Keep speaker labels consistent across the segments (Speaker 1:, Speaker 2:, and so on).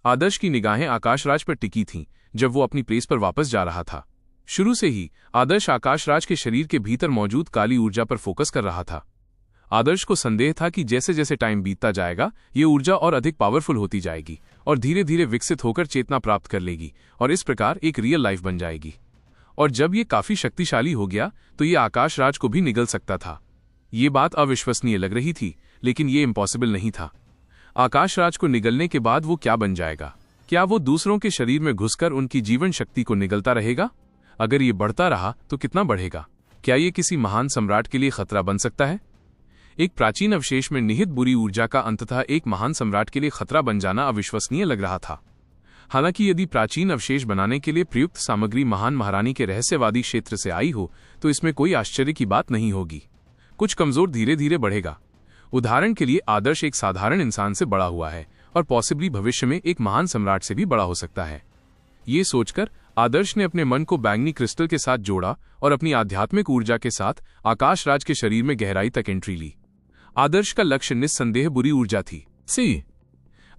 Speaker 1: आदर्श की निगाहें आकाशराज पर टिकी थीं जब वो अपनी प्लेस पर वापस जा रहा था। शुरू से ही आदर्श आकाशराज के शरीर के भीतर मौजूद काली ऊर्जा पर फोकस कर रहा था। आदर्श को संदेह था कि जैसे जैसे टाइम बीतता जाएगा ये ऊर्जा और अधिक पावरफुल होती जाएगी और धीरे धीरे विकसित होकर चेतना प्राप्त कर लेगी और इस प्रकार एक रियल लाइफ बन जाएगी। और जब ये काफी शक्तिशाली हो गया तो ये आकाशराज को भी निगल सकता था। ये बात अविश्वसनीय लग रही थी, लेकिन ये इम्पॉसिबल नहीं था। आकाशराज को निगलने के बाद वो क्या बन जाएगा? क्या वो दूसरों के शरीर में घुसकर उनकी जीवन शक्ति को निगलता रहेगा? अगर ये बढ़ता रहा तो कितना बढ़ेगा? क्या ये किसी महान सम्राट के लिए खतरा बन सकता है? एक प्राचीन अवशेष में निहित बुरी ऊर्जा का अंततः एक महान सम्राट के लिए खतरा बन जाना अविश्वसनीय लग रहा था। हालांकि यदि प्राचीन अवशेष बनाने के लिए प्रयुक्त सामग्री महान महारानी के रहस्यवादी क्षेत्र से आई हो तो इसमें कोई आश्चर्य की बात नहीं होगी। कुछ कमजोर धीरे धीरे बढ़ेगा। उदाहरण के लिए आदर्श एक साधारण इंसान से बड़ा हुआ है और पॉसिबली भविष्य में एक महान सम्राट से भी बड़ा हो सकता है। ये सोचकर आदर्श ने अपने मन को बैंगनी क्रिस्टल के साथ जोड़ा और अपनी आध्यात्मिक ऊर्जा के साथ आकाशराज के शरीर में गहराई तक एंट्री ली। आदर्श का लक्ष्य निस्संदेह बुरी ऊर्जा थी।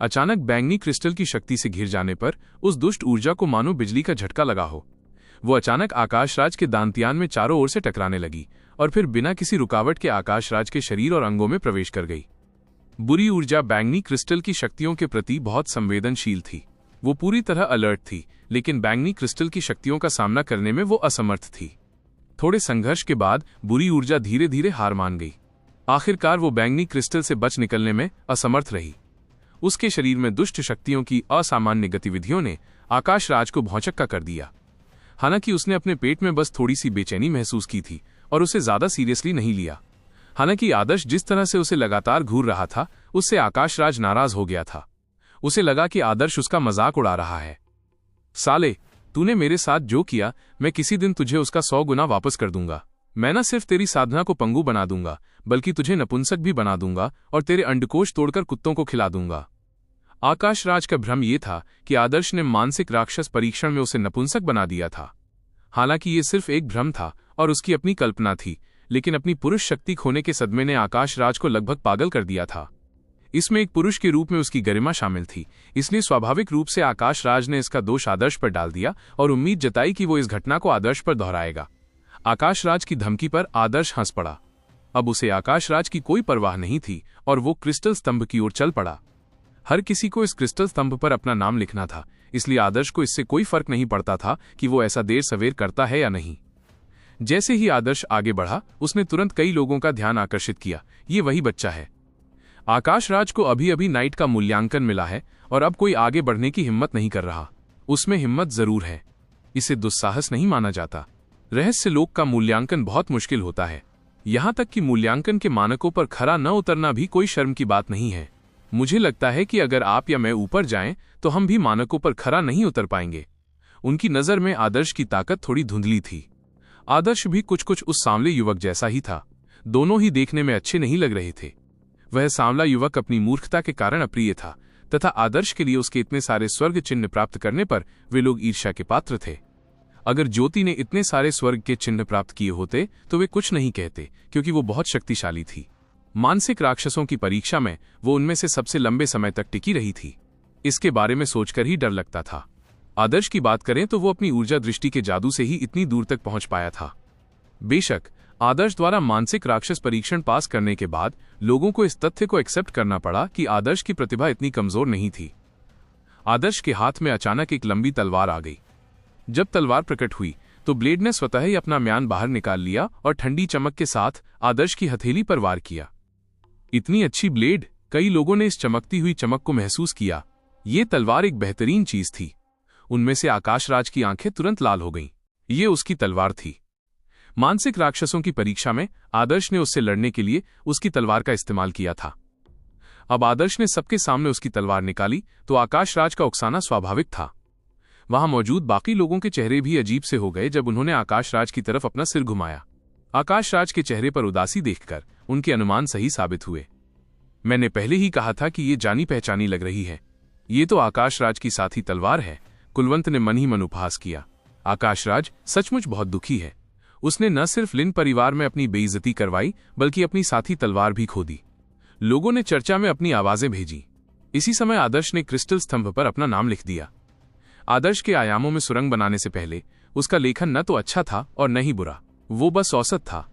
Speaker 1: अचानक बैंगनी क्रिस्टल की शक्ति से घिर जाने पर उस दुष्ट ऊर्जा को मानो बिजली का झटका लगा हो। वो अचानक आकाशराज के दांतियान में चारों ओर से टकराने लगी और फिर बिना किसी रुकावट के आकाशराज के शरीर और अंगों में प्रवेश कर गई। बुरी ऊर्जा बैंगनी क्रिस्टल की शक्तियों के प्रति बहुत संवेदनशील थी। वो पूरी तरह अलर्ट थी, लेकिन बैंगनी क्रिस्टल की शक्तियों का सामना करने में वो असमर्थ थी। थोड़े संघर्ष के बाद बुरी ऊर्जा धीरे धीरे हार मान गई। आखिरकार वो बैंगनी क्रिस्टल से बच निकलने में असमर्थ रही। उसके शरीर में दुष्ट शक्तियों की असामान्य गतिविधियों ने आकाशराज को भौंचक्का कर दिया। हालांकि उसने अपने पेट में बस थोड़ी सी बेचैनी महसूस की थी और उसे ज्यादा सीरियसली नहीं लिया। हालांकि आदर्श जिस तरह से उसे लगातार घूर रहा था उससे आकाशराज नाराज हो गया था। उसे लगा कि आदर्श उसका मजाक उड़ा रहा है। साले, तूने मेरे साथ जो किया मैं किसी दिन तुझे उसका 100 गुना वापस कर दूंगा। मैं न सिर्फ तेरी साधना को पंगु बना दूंगा बल्कि तुझे नपुंसक भी बना दूंगा और तेरे अंडकोश तोड़कर कुत्तों को खिला दूंगा। आकाशराज का भ्रम यह था कि आदर्श ने मानसिक राक्षस परीक्षण में उसे नपुंसक बना दिया था। हालांकि ये सिर्फ एक भ्रम था और उसकी अपनी कल्पना थी, लेकिन अपनी पुरुष शक्ति खोने के सदमे ने आकाशराज को लगभग पागल कर दिया था। इसमें एक पुरुष के रूप में उसकी गरिमा शामिल थी, इसलिए स्वाभाविक रूप से आकाशराज ने इसका दोष आदर्श पर डाल दिया और उम्मीद जताई कि वो इस घटना को आदर्श पर दोहराएगा। आकाशराज की धमकी पर आदर्श हंस पड़ा। अब उसे आकाशराज की कोई परवाह नहीं थी और वो क्रिस्टल स्तंभ की ओर चल पड़ा। हर किसी को इस क्रिस्टल स्तंभ पर अपना नाम लिखना था, इसलिए आदर्श को इससे कोई फर्क नहीं पड़ता था कि वो ऐसा देर सवेर करता है या नहीं। जैसे ही आदर्श आगे बढ़ा उसने तुरंत कई लोगों का ध्यान आकर्षित किया। ये वही बच्चा है। आकाशराज को अभी अभी नाइट का मूल्यांकन मिला है और अब कोई आगे बढ़ने की हिम्मत नहीं कर रहा। उसमें हिम्मत जरूर है, इसे दुस्साहस नहीं माना जाता। रहस्य लोक का मूल्यांकन बहुत मुश्किल होता है। यहां तक कि मूल्यांकन के मानकों पर खरा न उतरना भी कोई शर्म की बात नहीं है। मुझे लगता है कि अगर आप या मैं ऊपर जाएं तो हम भी मानकों पर खरा नहीं उतर पाएंगे। उनकी नजर में आदर्श की ताकत थोड़ी धुंधली थी। आदर्श भी कुछ कुछ उस सांवले युवक जैसा ही था। दोनों ही देखने में अच्छे नहीं लग रहे थे। वह सांवला युवक अपनी मूर्खता के कारण अप्रिय था तथा आदर्श के लिए उसके इतने सारे स्वर्ग चिन्ह प्राप्त करने पर वे लोग ईर्ष्या के पात्र थे। अगर ज्योति ने इतने सारे स्वर्ग के चिन्ह प्राप्त किए होते तो वे कुछ नहीं कहते, क्योंकि वो बहुत शक्तिशाली थी। मानसिक राक्षसों की परीक्षा में वो उनमें से सबसे लंबे समय तक टिकी रही थी। इसके बारे में सोचकर ही डर लगता था। आदर्श की बात करें तो वो अपनी ऊर्जा दृष्टि के जादू से ही इतनी दूर तक पहुंच पाया था। बेशक आदर्श द्वारा मानसिक राक्षस परीक्षण पास करने के बाद लोगों को इस तथ्य को एक्सेप्ट करना पड़ा कि आदर्श की प्रतिभा इतनी कमजोर नहीं थी। आदर्श के हाथ में अचानक एक लंबी तलवार आ गई। जब तलवार प्रकट हुई तो ब्लेड ने स्वतः ही अपना म्यान बाहर निकाल लिया और ठंडी चमक के साथ आदर्श की हथेली पर वार किया। इतनी अच्छी ब्लेड! कई लोगों ने इस चमकती हुई चमक को महसूस किया। ये तलवार एक बेहतरीन चीज थी। उनमें से आकाशराज की आंखें तुरंत लाल हो गईं। ये उसकी तलवार थी। मानसिक राक्षसों की परीक्षा में आदर्श ने उससे लड़ने के लिए उसकी तलवार का इस्तेमाल किया था। अब आदर्श ने सबके सामने उसकी तलवार निकाली तो आकाशराज का उकसाना स्वाभाविक था। वहां मौजूद बाकी लोगों के चेहरे भी अजीब से हो गए जब उन्होंने आकाशराज की तरफ अपना सिर घुमाया। आकाशराज के चेहरे पर उदासी देखकर उनके अनुमान सही साबित हुए। मैंने पहले ही कहा था कि ये जानी पहचानी लग रही है। ये तो आकाशराज की साथी तलवार है। कुलवंत ने मन ही मन उपहास किया। आकाशराज सचमुच बहुत दुखी है। उसने न सिर्फ लिन परिवार में अपनी बेइज्जती करवाई बल्कि अपनी साथी तलवार भी खो दी। लोगों ने चर्चा में अपनी आवाजें भेजी। इसी समय आदर्श ने क्रिस्टल स्तंभ पर अपना नाम लिख दिया। आदर्श के आयामों में सुरंग बनाने से पहले उसका लेखन न तो अच्छा था और न ही बुरा, वो बस औसत था।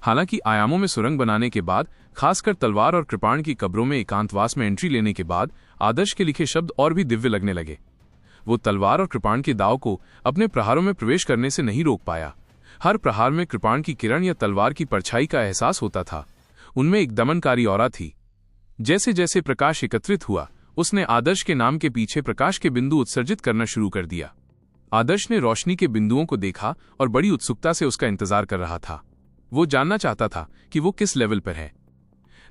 Speaker 1: हालांकि आयामों में सुरंग बनाने के बाद, खासकर तलवार और कृपाण की कब्रों में एकांतवास में एंट्री लेने के बाद, आदर्श के लिखे शब्द और भी दिव्य लगने लगे। वो तलवार और कृपाण के दाव को अपने प्रहारों में प्रवेश करने से नहीं रोक पाया। हर प्रहार में कृपाण की किरण या तलवार की परछाई का एहसास होता था। उनमें एक दमनकारी औरा थी। जैसे जैसे प्रकाश एकत्रित हुआ, उसने आदर्श के नाम के पीछे प्रकाश के बिंदु उत्सर्जित करना शुरू कर दिया। आदर्श ने रोशनी के बिंदुओं को देखा और बड़ी उत्सुकता से उसका इंतजार कर रहा था। वो जानना चाहता था कि वो किस लेवल पर है।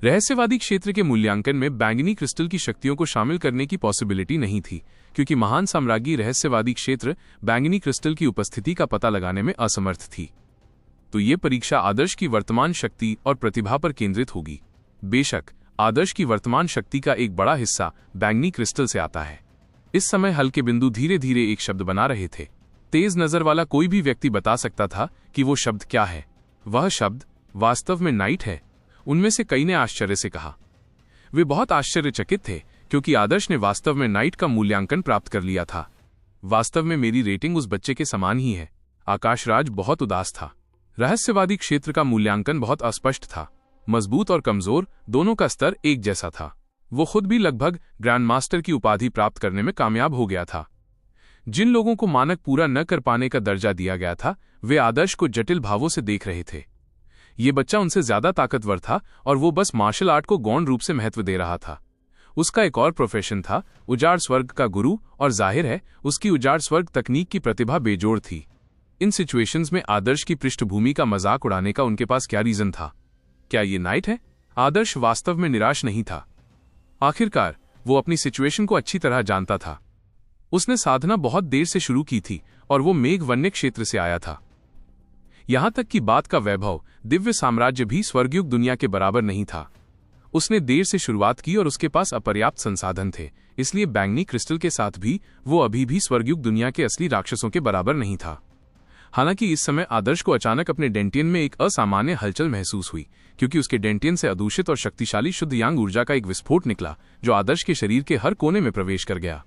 Speaker 1: रहस्यवादी क्षेत्र के मूल्यांकन में बैंगनी क्रिस्टल की शक्तियों को शामिल करने की पॉसिबिलिटी नहीं थी, क्योंकि महान साम्राज्ञी रहस्यवादी क्षेत्र बैंगनी क्रिस्टल की उपस्थिति का पता लगाने में असमर्थ थी। तो ये परीक्षा आदर्श की वर्तमान शक्ति और प्रतिभा पर केंद्रित होगी। बेशक आदर्श की वर्तमान शक्ति का एक बड़ा हिस्सा बैंगनी क्रिस्टल से आता है। इस समय हल्के बिंदु धीरे धीरे एक शब्द बना रहे थे। तेज नजर वाला कोई भी व्यक्ति बता सकता था कि वो शब्द क्या है। वह शब्द वास्तव में नाइट है। उनमें से कई ने आश्चर्य से कहा। वे बहुत आश्चर्यचकित थे, क्योंकि आदर्श ने वास्तव में नाइट का मूल्यांकन प्राप्त कर लिया था। वास्तव में मेरी रेटिंग उस बच्चे के समान ही है। आकाशराज बहुत उदास था। रहस्यवादी क्षेत्र का मूल्यांकन बहुत अस्पष्ट था। मजबूत और कमजोर दोनों का स्तर एक जैसा था। वो खुद भी लगभग ग्रैंड मास्टर की उपाधि प्राप्त करने में कामयाब हो गया था। जिन लोगों को मानक पूरा न कर पाने का दर्जा दिया गया था, वे आदर्श को जटिल भावों से देख रहे थे। ये बच्चा उनसे ज्यादा ताकतवर था और वो बस मार्शल आर्ट को गौण रूप से महत्व दे रहा था। उसका एक और प्रोफेशन था, उजाड़ स्वर्ग का गुरु, और जाहिर है उसकी उजाड़ स्वर्ग तकनीक की प्रतिभा बेजोड़ थी। इन सिचुएशंस में आदर्श की पृष्ठभूमि का मजाक उड़ाने का उनके पास क्या रीजन था? क्या ये नाइट है? आदर्श वास्तव में निराश नहीं था। आखिरकार वो अपनी सिचुएशन को अच्छी तरह जानता था। उसने साधना बहुत देर से शुरू की थी और वो मेघवन्य क्षेत्र से आया था। यहां तक कि बात का वैभव, दिव्य साम्राज्य भी स्वर्गयुग दुनिया के बराबर नहीं था। उसने देर से शुरुआत की और उसके पास अपर्याप्त संसाधन थे, इसलिए बैंगनी क्रिस्टल के साथ भी वो अभी भी स्वर्गयुग दुनिया के असली राक्षसों के बराबर नहीं था। हालांकि इस समय आदर्श को अचानक अपने डेंटियन में एक असामान्य हलचल महसूस हुई, क्योंकि उसके डेंटियन से अदूषित और शक्तिशाली शुद्ध यांग ऊर्जा का एक विस्फोट निकला, जो आदर्श के शरीर के हर कोने में प्रवेश कर गया।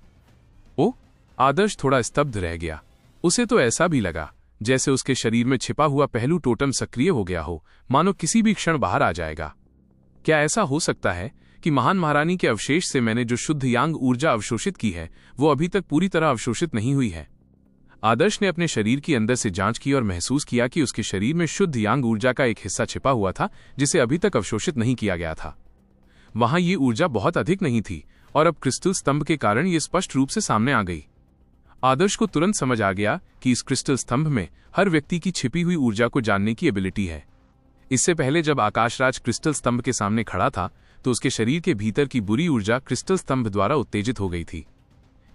Speaker 1: ओ! आदर्श थोड़ा स्तब्ध रह गया। उसे तो ऐसा भी लगा जैसे उसके शरीर में छिपा हुआ पहलू टोटम सक्रिय हो गया हो, मानो किसी भी क्षण बाहर आ जाएगा। क्या ऐसा हो सकता है कि महान महारानी के अवशेष से मैंने जो शुद्ध यांग ऊर्जा अवशोषित की है, वो अभी तक पूरी तरह अवशोषित नहीं हुई है? आदर्श ने अपने शरीर की अंदर से जांच की और महसूस किया कि उसके शरीर में शुद्ध यांग ऊर्जा का एक हिस्सा छिपा हुआ था, जिसे अभी तक अवशोषित नहीं किया गया था। वहां ये ऊर्जा बहुत अधिक नहीं थी और अब क्रिस्टल स्तंभ के कारण ये स्पष्ट रूप से सामने आ गई। आदर्श को तुरंत समझ आ गया कि इस क्रिस्टल स्तंभ में हर व्यक्ति की छिपी हुई ऊर्जा को जानने की एबिलिटी है। इससे पहले जब आकाशराज क्रिस्टल स्तंभ के सामने खड़ा था, तो उसके शरीर के भीतर की बुरी ऊर्जा क्रिस्टल स्तंभ द्वारा उत्तेजित हो गई थी।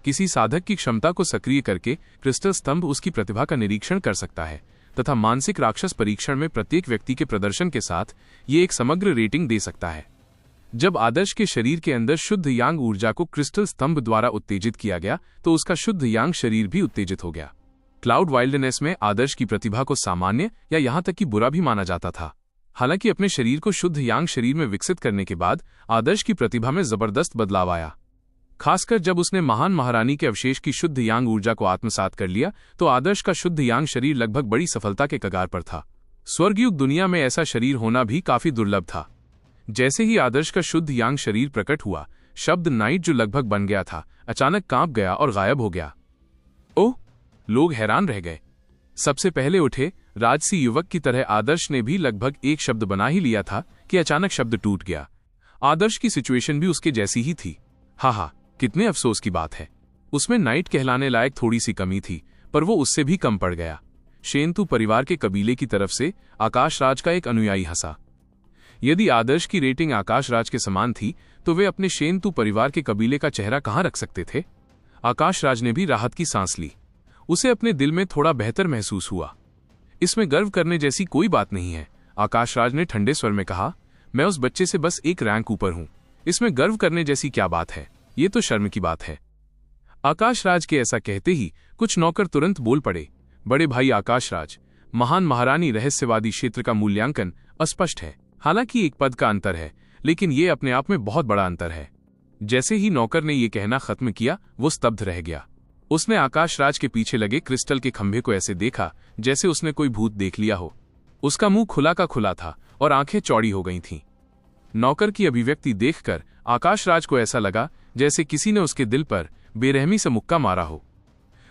Speaker 1: किसी साधक की क्षमता को सक्रिय करके क्रिस्टल स्तंभ उसकी प्रतिभा का निरीक्षण कर सकता है तथा मानसिक राक्षस परीक्षण में प्रत्येक व्यक्ति के प्रदर्शन के साथ ये एक समग्र रेटिंग दे सकता है। जब आदर्श के शरीर के अंदर शुद्ध यांग ऊर्जा को क्रिस्टल स्तंभ द्वारा उत्तेजित किया गया, तो उसका शुद्ध यांग शरीर भी उत्तेजित हो गया। क्लाउड वाइल्डनेस में आदर्श की प्रतिभा को सामान्य या यहां तक कि बुरा भी माना जाता था। हालांकि अपने शरीर को शुद्ध यांग शरीर में विकसित करने के बाद आदर्श की प्रतिभा में जबरदस्त बदलाव आया। खासकर जब उसने महान महारानी के अवशेष की शुद्ध यांग ऊर्जा को आत्मसात कर लिया, तो आदर्श का शुद्ध यांग शरीर लगभग बड़ी सफलता के कगार पर था। स्वर्गयुग दुनिया में ऐसा शरीर होना भी काफी दुर्लभ था। जैसे ही आदर्श का शुद्ध यांग शरीर प्रकट हुआ, शब्द नाइट जो लगभग बन गया था, अचानक कांप गया और गायब हो गया। ओह! लोग हैरान रह गए। सबसे पहले उठे राजसी युवक की तरह आदर्श ने भी लगभग एक शब्द बना ही लिया था कि अचानक शब्द टूट गया। आदर्श की सिचुएशन भी उसके जैसी ही थी। हा, कितने अफसोस की बात है। उसमें नाइट कहलाने लायक थोड़ी सी कमी थी, पर वो उससे भी कम पड़ गया। शेंतु परिवार के कबीले की तरफ से आकाशराज का एक अनुयायी हंसा। यदि आदर्श की रेटिंग आकाशराज के समान थी, तो वे अपने शेंतु परिवार के कबीले का चेहरा कहां रख सकते थे? आकाशराज ने भी राहत की सांस ली। उसे अपने दिल में थोड़ा बेहतर महसूस हुआ। इसमें गर्व करने जैसी कोई बात नहीं है, आकाशराज ने ठंडे स्वर में कहा। मैं उस बच्चे से बस एक रैंक ऊपर हूं। इसमें गर्व करने जैसी क्या बात है? ये तो शर्म की बात है। आकाशराज के ऐसा कहते ही कुछ नौकर तुरंत बोल पड़े। बड़े भाई आकाशराज, महान महारानी रहस्यवादी क्षेत्र का मूल्यांकन अस्पष्ट है। हालांकि एक पद का अंतर है, लेकिन ये अपने आप में बहुत बड़ा अंतर है। जैसे ही नौकर ने यह कहना खत्म किया, वो स्तब्ध रह गया। उसने आकाश राज के पीछे लगे क्रिस्टल के खंभे को ऐसे देखा जैसे उसने कोई भूत देख लिया हो। उसका मुंह खुला का खुला था और आंखें चौड़ी हो गई थीं। नौकर की अभिव्यक्ति देखकर आकाश राज को ऐसा लगा जैसे किसी ने उसके दिल पर बेरहमी से मुक्का मारा हो।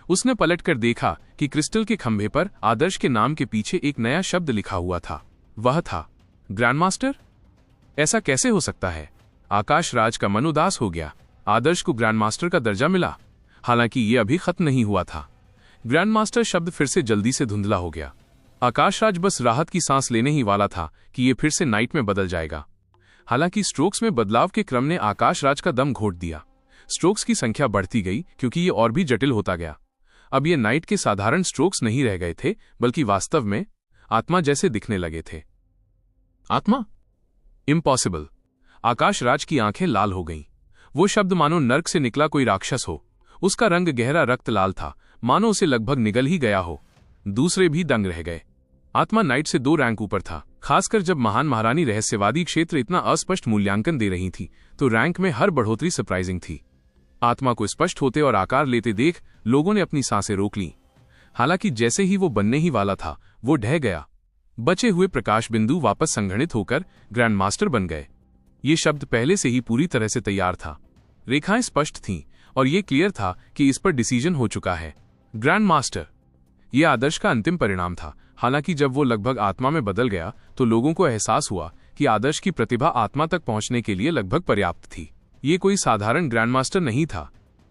Speaker 1: उसने पलटकर देखा कि क्रिस्टल के खंभे पर आदर्श के नाम के पीछे एक नया शब्द लिखा हुआ था। वह था ग्रैंडमास्टर। ऐसा कैसे हो सकता है? आकाश राज का मन उदास हो गया। आदर्श को ग्रैंडमास्टर का दर्जा मिला, हालांकि यह अभी खत्म नहीं हुआ था। ग्रैंडमास्टर शब्द फिर से जल्दी से धुंधला हो गया। आकाश राज बस राहत की सांस लेने ही वाला था कि यह फिर से नाइट में बदल जाएगा। हालांकि स्ट्रोक्स में बदलाव के क्रम ने आकाश राज का दम घोट दिया। स्ट्रोक्स की संख्या बढ़ती गई क्योंकि ये और भी जटिल होता गया। अब ये नाइट के साधारण स्ट्रोक्स नहीं रह गए थे, बल्कि वास्तव में आत्मा जैसे दिखने लगे थे। आत्मा? इम्पॉसिबल। आकाश राज की आंखें लाल हो गईं। वो शब्द मानो नर्क से निकला कोई राक्षस हो। उसका रंग गहरा रक्त लाल था, मानो उसे लगभग निगल ही गया हो। दूसरे भी दंग रह गए। आत्मा नाइट से 2 रैंक ऊपर था। खासकर जब महान महारानी रहस्यवादी क्षेत्र इतना अस्पष्ट मूल्यांकन दे रही थी, तो रैंक में हर बढ़ोतरी सरप्राइजिंग थी। आत्मा को स्पष्ट होते और आकार लेते देख लोगों ने अपनी सांसें रोक लीं। हालांकि जैसे ही वो बनने ही वाला था, वो ढह गया। बचे हुए प्रकाश बिंदु वापस संघनित होकर ग्रैंड मास्टर बन गए। ये शब्द पहले से ही पूरी तरह से तैयार था। रेखाएं स्पष्ट थीं और ये क्लियर था कि इस पर डिसीजन हो चुका है। Grand master. ये आदर्श का अंतिम परिणाम था। हालांकि जब वो लगभग आत्मा में बदल गया तो लोगों को एहसास हुआ कि आदर्श की प्रतिभा आत्मा तक पहुंचने के लिए लगभग पर्याप्त थी। ये कोई साधारण ग्रैंड मास्टर नहीं था।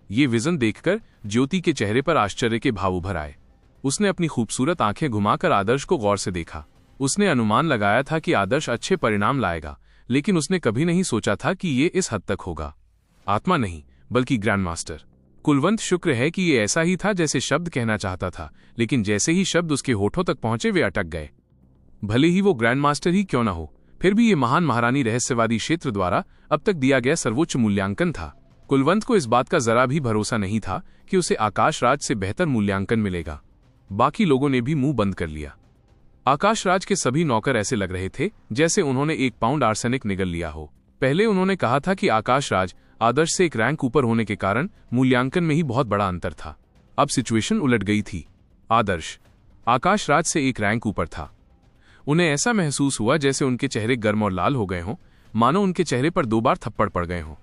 Speaker 1: ये विजन देखकर ज्योति के चेहरे पर आश्चर्य के भाव उभर आए। उसने अपनी खूबसूरत आंखें घुमाकर आदर्श को गौर से देखा। उसने अनुमान लगाया था कि आदर्श अच्छे परिणाम लाएगा, लेकिन उसने कभी नहीं सोचा था कि ये इस हद तक होगा। आत्मा नहीं, बल्कि ग्रैंड मास्टर। कुलवंत शुक्र है कि ये ऐसा ही था जैसे शब्द कहना चाहता था, लेकिन जैसे ही शब्द उसके होठों तक पहुंचे वे अटक गए। भले ही वो ग्रैंड मास्टर ही क्यों न हो, फिर भी ये महान महारानी रहस्यवादी क्षेत्र द्वारा अब तक दिया गया सर्वोच्च मूल्यांकन था। कुलवंत को इस बात का जरा भी भरोसा नहीं था कि उसे आकाश राज से बेहतर मूल्यांकन मिलेगा। बाकी लोगों ने भी मुंह बंद कर लिया। आकाश राज के सभी नौकर ऐसे लग रहे थे जैसे उन्होंने 1 पाउंड आर्सेनिक निगल लिया हो। पहले उन्होंने कहा था कि आकाश राज आदर्श से 1 रैंक ऊपर होने के कारण मूल्यांकन में ही बहुत बड़ा अंतर था। अब सिचुएशन उलट गई थी। आदर्श आकाश राज से 1 रैंक ऊपर था। उन्हें ऐसा महसूस हुआ जैसे उनके चेहरे गर्म और लाल हो गए हों, मानो उनके चेहरे पर 2 बार थप्पड़ पड़ गए हों।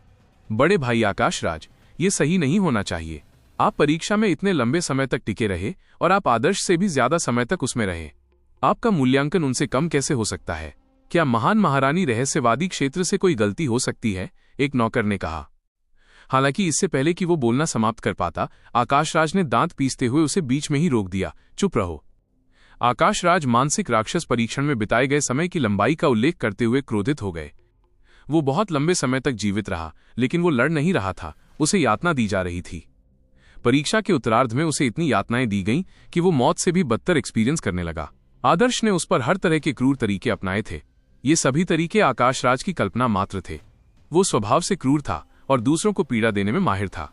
Speaker 1: बड़े भाई आकाश राज, ये सही नहीं होना चाहिए। आप परीक्षा में इतने लंबे समय तक टिके रहे और आप आदर्श से भी ज्यादा समय तक उसमें रहे। आपका मूल्यांकन उनसे कम कैसे हो सकता है? क्या महान महारानी रहस्यवादी क्षेत्र से कोई गलती हो सकती है? एक नौकर ने कहा। हालांकि इससे पहले कि वो बोलना समाप्त कर पाता, आकाश राज ने दांत पीसते हुए उसे बीच में ही रोक दिया। चुप रहो। आकाश राज मानसिक राक्षस परीक्षण में बिताए गए समय की लंबाई का उल्लेख करते हुए क्रोधित हो गए। वो बहुत लंबे समय तक जीवित रहा, लेकिन वो लड़ नहीं रहा था, उसे यातना दी जा रही थी। परीक्षा के उत्तरार्ध में उसे इतनी यातनाएं दी गईं कि वो मौत से भी बदतर एक्सपीरियंस करने लगा। आदर्श ने उस पर हर तरह के क्रूर तरीके अपनाए थे। ये सभी तरीके आकाश राज की कल्पना मात्र थे। वो स्वभाव से क्रूर था और दूसरों को पीड़ा देने में माहिर था।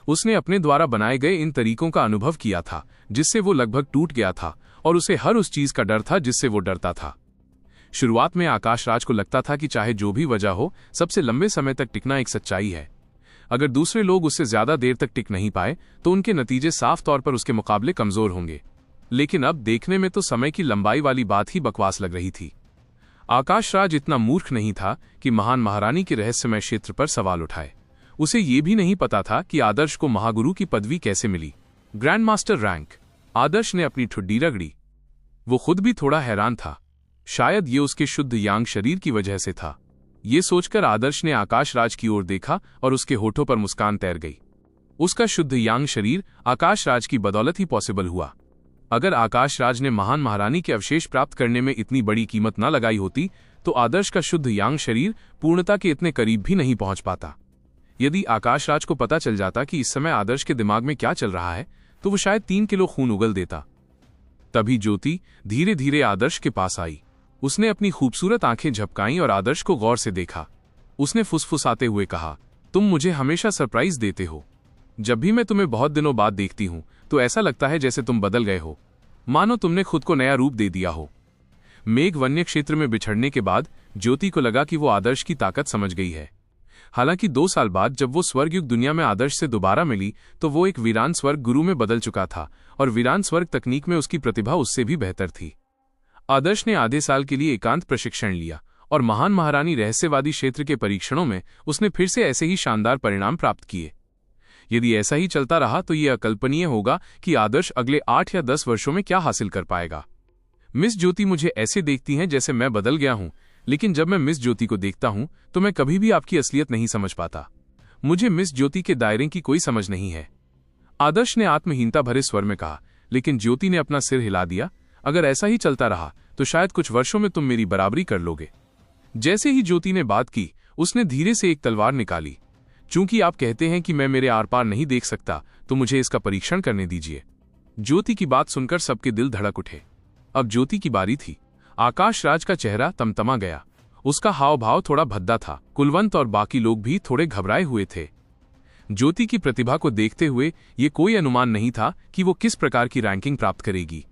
Speaker 1: उसने अपने द्वारा बनाए गए इन तरीकों का अनुभव किया था, जिससे वो लगभग टूट गया था और उसे हर उस चीज का डर था जिससे वो डरता था। शुरुआत में आकाश राज को लगता था कि चाहे जो भी वजह हो, सबसे लंबे समय तक टिकना एक सच्चाई है। अगर दूसरे लोग उससे ज्यादा देर तक टिक नहीं पाए तो उनके नतीजे साफ तौर पर उसके मुकाबले कमजोर होंगे। लेकिन अब देखने में तो समय की लंबाई वाली बात ही बकवास लग रही थी। आकाश राज इतना मूर्ख नहीं था कि महान महारानी के रहस्यमय क्षेत्र पर सवाल उठाए। उसे ये भी नहीं पता था कि आदर्श को महागुरु की पदवी कैसे मिली। Grand master rank. आदर्श ने अपनी ठुड्डी रगड़ी। वो खुद भी थोड़ा हैरान था। शायद ये उसके शुद्ध यांग शरीर की वजह से था। ये सोचकर आदर्श ने आकाश राज की ओर देखा और उसके होठों पर मुस्कान तैर गई। उसका शुद्ध यांग शरीर आकाश राज की बदौलत ही पॉसिबल हुआ। अगर आकाश राज ने महान महारानी के अवशेष प्राप्त करने में इतनी बड़ी कीमत न लगाई होती तो आदर्श का शुद्ध यांग शरीर पूर्णता के इतने करीब भी नहीं पहुंच पाता। यदि आकाश राज को पता चल जाता कि इस समय आदर्श के दिमाग में क्या चल रहा है तो वो शायद 3 किलो खून उगल देता। तभी ज्योति धीरे धीरे आदर्श के पास आई। उसने अपनी खूबसूरत आंखें झपकाईं और आदर्श को गौर से देखा। उसने फुसफुसाते हुए कहा, तुम मुझे हमेशा सरप्राइज देते हो। जब भी मैं तुम्हें बहुत दिनों बाद देखती हूं तो ऐसा लगता है जैसे तुम बदल गए हो, मानो तुमने खुद को नया रूप दे दिया हो। मेघ वन्य क्षेत्र में बिछड़ने के बाद ज्योति को लगा कि वो आदर्श की ताकत समझ गई है। हालांकि 2 साल बाद जब वो स्वर्गयुग दुनिया में आदर्श से दोबारा मिली तो वो एक वीरान स्वर्ग गुरु में बदल चुका था और वीरान स्वर्ग तकनीक में उसकी प्रतिभा उससे भी बेहतर थी। आदर्श ने आधे साल के लिए एकांत प्रशिक्षण लिया और महान महारानी रहस्यवादी क्षेत्र के परीक्षणों में उसने फिर से ऐसे ही शानदार परिणाम प्राप्त किए। यदि ऐसा ही चलता रहा तो ये अकल्पनीय होगा कि आदर्श अगले 8 या 10 वर्षों में क्या हासिल कर पाएगा। मिस ज्योति मुझे ऐसे देखती हैं जैसे मैं बदल गया हूं, लेकिन जब मैं मिस ज्योति को देखता हूं तो मैं कभी भी आपकी असलियत नहीं समझ पाता। मुझे मिस ज्योति के दायरे की कोई समझ नहीं है, आदर्श ने आत्महीनता भरे स्वर में कहा। लेकिन ज्योति ने अपना सिर हिला दिया। अगर ऐसा ही चलता रहा तो शायद कुछ वर्षों में तुम मेरी बराबरी कर लोगे। जैसे ही ज्योति ने बात की उसने धीरे से एक तलवार निकाली। चूंकि आप कहते हैं कि मैं मेरे आर पार नहीं देख सकता तो मुझे इसका परीक्षण करने दीजिए। ज्योति की बात सुनकर सबके दिल धड़क उठे। अब ज्योति की बारी थी। आकाश राज का चेहरा तमतमा गया। उसका हाव भाव थोड़ा भद्दा था। कुलवंत और बाकी लोग भी थोड़े घबराए हुए थे। ज्योति की प्रतिभा को देखते हुए ये कोई अनुमान नहीं था कि वो किस प्रकार की रैंकिंग प्राप्त करेगी।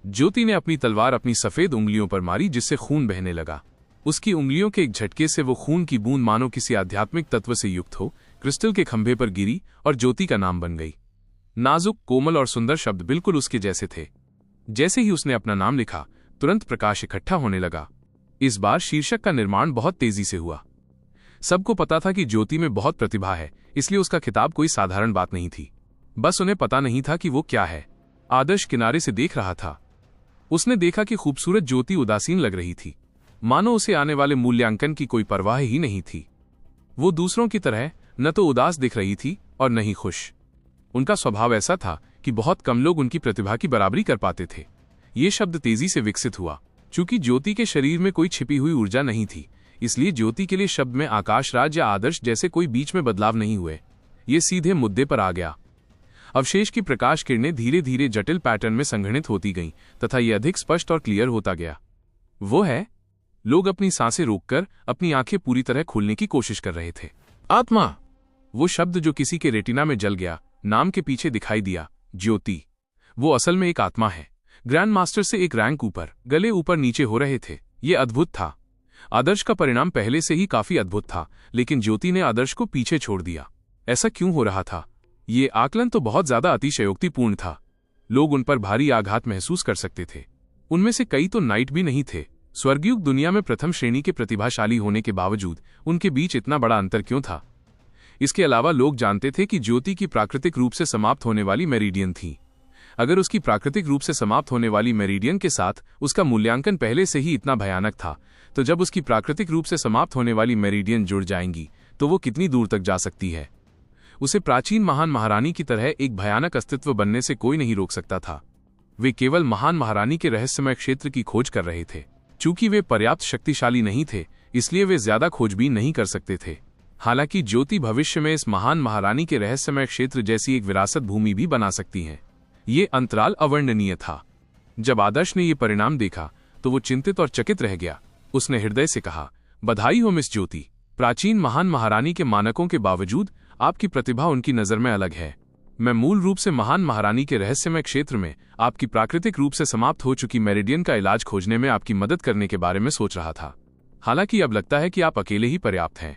Speaker 1: ज्योति ने अपनी तलवार अपनी सफेद उंगलियों पर मारी जिससे खून बहने लगा। उसकी उंगलियों के एक झटके से वो खून की बूंद मानो किसी आध्यात्मिक तत्व से युक्त हो क्रिस्टल के खंभे पर गिरी और ज्योति का नाम बन गई। नाजुक, कोमल और सुंदर शब्द बिल्कुल उसके जैसे थे। जैसे ही उसने अपना नाम लिखा तुरंत प्रकाश इकट्ठा होने लगा। इस बार शीर्षक का निर्माण बहुत तेजी से हुआ। सबको पता था कि ज्योति में बहुत प्रतिभा है, इसलिए उसका खिताब कोई साधारण बात नहीं थी। बस उन्हें पता नहीं था कि वो क्या है। आदर्श किनारे से देख रहा था। उसने देखा कि खूबसूरत ज्योति उदासीन लग रही थी, मानो उसे आने वाले मूल्यांकन की कोई परवाह ही नहीं थी। वो दूसरों की तरह न तो उदास दिख रही थी और न ही खुश। उनका स्वभाव ऐसा था कि बहुत कम लोग उनकी प्रतिभा की बराबरी कर पाते थे। ये शब्द तेजी से विकसित हुआ। चूंकि ज्योति के शरीर में कोई छिपी हुई ऊर्जा नहीं थी, इसलिए ज्योति के लिए शब्द में आकाश राज या आदर्श जैसे कोई बीच में बदलाव नहीं हुए। ये सीधे मुद्दे पर आ गया। अवशेष की प्रकाश किरणें धीरे धीरे जटिल पैटर्न में संघनित होती गईं तथा ये अधिक स्पष्ट और क्लियर होता गया। वो है, लोग अपनी सांसें रोककर अपनी आंखें पूरी तरह खोलने की कोशिश कर रहे थे। आत्मा, वो शब्द जो किसी के रेटिना में जल गया, नाम के पीछे दिखाई दिया। ज्योति, वो असल में एक आत्मा है। ग्रैंड मास्टर से एक रैंक ऊपर, गले ऊपर नीचे हो रहे थे। ये अद्भुत था। आदर्श का परिणाम पहले से ही काफी अद्भुत था, लेकिन ज्योति ने आदर्श को पीछे छोड़ दिया। ऐसा क्यों हो रहा था? ये आकलन तो बहुत ज्यादा अतिशयोक्तिपूर्ण था। लोग उन पर भारी आघात महसूस कर सकते थे। उनमें से कई तो नाइट भी नहीं थे। स्वर्गयुग दुनिया में प्रथम श्रेणी के प्रतिभाशाली होने के बावजूद उनके बीच इतना बड़ा अंतर क्यों था? इसके अलावा लोग जानते थे कि ज्योति की प्राकृतिक रूप से समाप्त होने वाली मेरिडियन थी। अगर उसकी प्राकृतिक रूप से समाप्त होने वाली मेरिडियन के साथ उसका मूल्यांकन पहले से ही इतना भयानक था, तो जब उसकी प्राकृतिक रूप से समाप्त होने वाली मेरिडियन जुड़ जाएंगी तो वो कितनी दूर तक जा सकती है? उसे प्राचीन महान महारानी की तरह एक भयानक अस्तित्व बनने से कोई नहीं रोक सकता था। वे केवल महान महारानी के रहस्यमय क्षेत्र की खोज कर रहे थे। चूंकि वे पर्याप्त शक्तिशाली नहीं थे, इसलिए वे ज्यादा खोजबीन नहीं कर सकते थे। हालांकि ज्योति भविष्य में इस महान महारानी के रहस्यमय क्षेत्र जैसी एक विरासत भूमि भी बना सकती हैं। ये अंतराल अवर्णनीय था। जब आदर्श ने ये परिणाम देखा तो वो चिंतित और चकित रह गया। उसने हृदय से कहा, बधाई हो मिस ज्योति। प्राचीन महान महारानी के मानकों के बावजूद आपकी प्रतिभा उनकी नजर में अलग है। मैं मूल रूप से महान महारानी के रहस्यमय क्षेत्र में आपकी प्राकृतिक रूप से समाप्त हो चुकी मेरिडियन का इलाज खोजने में आपकी मदद करने के बारे में सोच रहा था। हालांकि अब लगता है कि आप अकेले ही पर्याप्त हैं।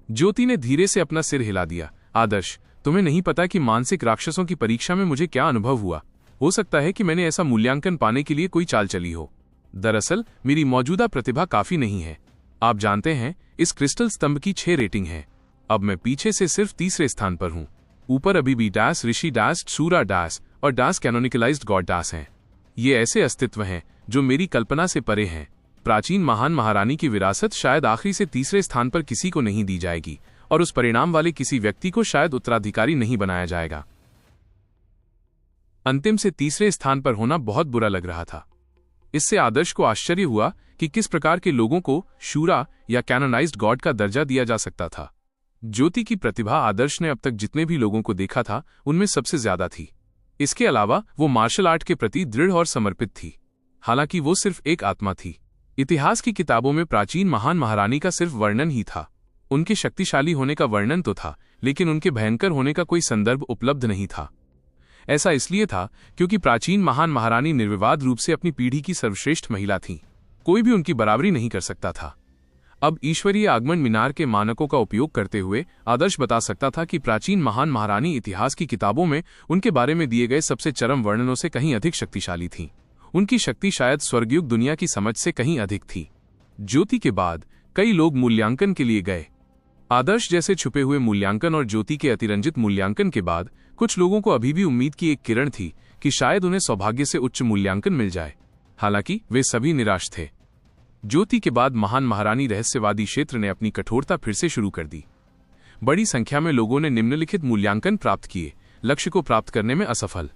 Speaker 1: ज्योति ने धीरे से अपना सिर हिला दिया। आदर्श, तुम्हें नहीं पता कि मानसिक राक्षसों की परीक्षा में मुझे क्या अनुभव हुआ। हो सकता है कि मैंने ऐसा मूल्यांकन पाने के लिए कोई चाल चली हो। दरअसल मेरी मौजूदा प्रतिभा काफी नहीं है। आप जानते हैं, इस क्रिस्टल स्तंभ की 6 रेटिंग है। अब मैं पीछे से सिर्फ तीसरे स्थान पर हूँ। ऊपर अभी भी डैश, ऋषि डैश, सूरा डैश और डैश कैनोनिकलाइज्ड गॉड डैश हैं। ये ऐसे अस्तित्व हैं जो मेरी कल्पना से परे हैं। प्राचीन महान महारानी की विरासत शायद आखिरी से तीसरे स्थान पर किसी को नहीं दी जाएगी और उस परिणाम वाले किसी व्यक्ति को शायद उत्तराधिकारी नहीं बनाया जाएगा। अंतिम से तीसरे स्थान पर होना बहुत बुरा लग रहा था। इससे आदर्श को आश्चर्य हुआ कि किस प्रकार के लोगों को शूरा या कैनोनाइज्ड गॉड का दर्जा दिया जा सकता था। ज्योति की प्रतिभा आदर्श ने अब तक जितने भी लोगों को देखा था उनमें सबसे ज्यादा थी। इसके अलावा वो मार्शल आर्ट के प्रति दृढ़ और समर्पित थी। हालांकि वो सिर्फ एक आत्मा थी। इतिहास की किताबों में प्राचीन महान महारानी का सिर्फ वर्णन ही था। उनके शक्तिशाली होने का वर्णन तो था, लेकिन उनके भयंकर होने का कोई संदर्भ उपलब्ध नहीं था। ऐसा इसलिए था क्योंकि प्राचीन महान महारानी निर्विवाद रूप से अपनी पीढ़ी की सर्वश्रेष्ठ महिला थीं। कोई भी उनकी बराबरी नहीं कर सकता था। अब ईश्वरीय आगमन मीनार के मानकों का उपयोग करते हुए आदर्श बता सकता था कि प्राचीन महान महारानी इतिहास की किताबों में उनके बारे में दिए गए सबसे चरम वर्णनों से कहीं अधिक शक्तिशाली थीं। उनकी शक्ति शायद स्वर्गयुग दुनिया की समझ से कहीं अधिक थी। ज्योति के बाद कई लोग मूल्यांकन के लिए गए। आदर्श जैसे छुपे हुए मूल्यांकन और ज्योति के अतिरंजित मूल्यांकन के बाद कुछ लोगों को अभी भी उम्मीद की एक किरण थी कि शायद उन्हें सौभाग्य से उच्च मूल्यांकन मिल जाए। हालांकि वे सभी निराश थे। ज्योति के बाद महान महारानी रहस्यवादी क्षेत्र ने अपनी कठोरता फिर से शुरू कर दी। बड़ी संख्या में लोगों ने निम्नलिखित मूल्यांकन प्राप्त किए, लक्ष्य को प्राप्त करने में असफल।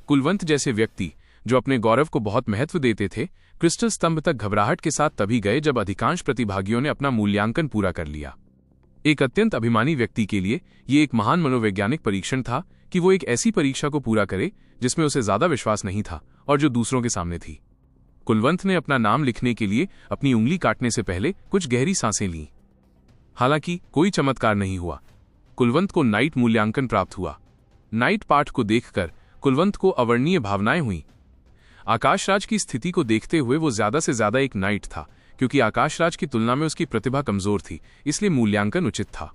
Speaker 1: कुलवंत जैसे व्यक्ति, जो अपने गौरव को बहुत महत्व देते थे, क्रिस्टल स्तंभ तक घबराहट के साथ तभी गए जब अधिकांश प्रतिभागियों ने अपना मूल्यांकन पूरा कर लिया। एक अत्यंत अभिमानी व्यक्ति के लिए ये एक महान मनोवैज्ञानिक परीक्षण था कि वो एक ऐसी परीक्षा को पूरा करे जिसमें उसे ज्यादा विश्वास नहीं था और जो दूसरों के सामने थी। कुलवंत ने अपना नाम लिखने के लिए अपनी उंगली काटने से पहले कुछ गहरी सांसें लीं। हालांकि कोई चमत्कार नहीं हुआ। कुलवंत को नाइट मूल्यांकन प्राप्त हुआ। नाइट पाठ को देखकर कुलवंत को अवर्णनीय भावनाएं हुईं। आकाशराज की स्थिति को देखते हुए वो ज्यादा से ज्यादा एक नाइट था, क्योंकि आकाशराज की तुलना में उसकी प्रतिभा कमजोर थी, इसलिए मूल्यांकन उचित था।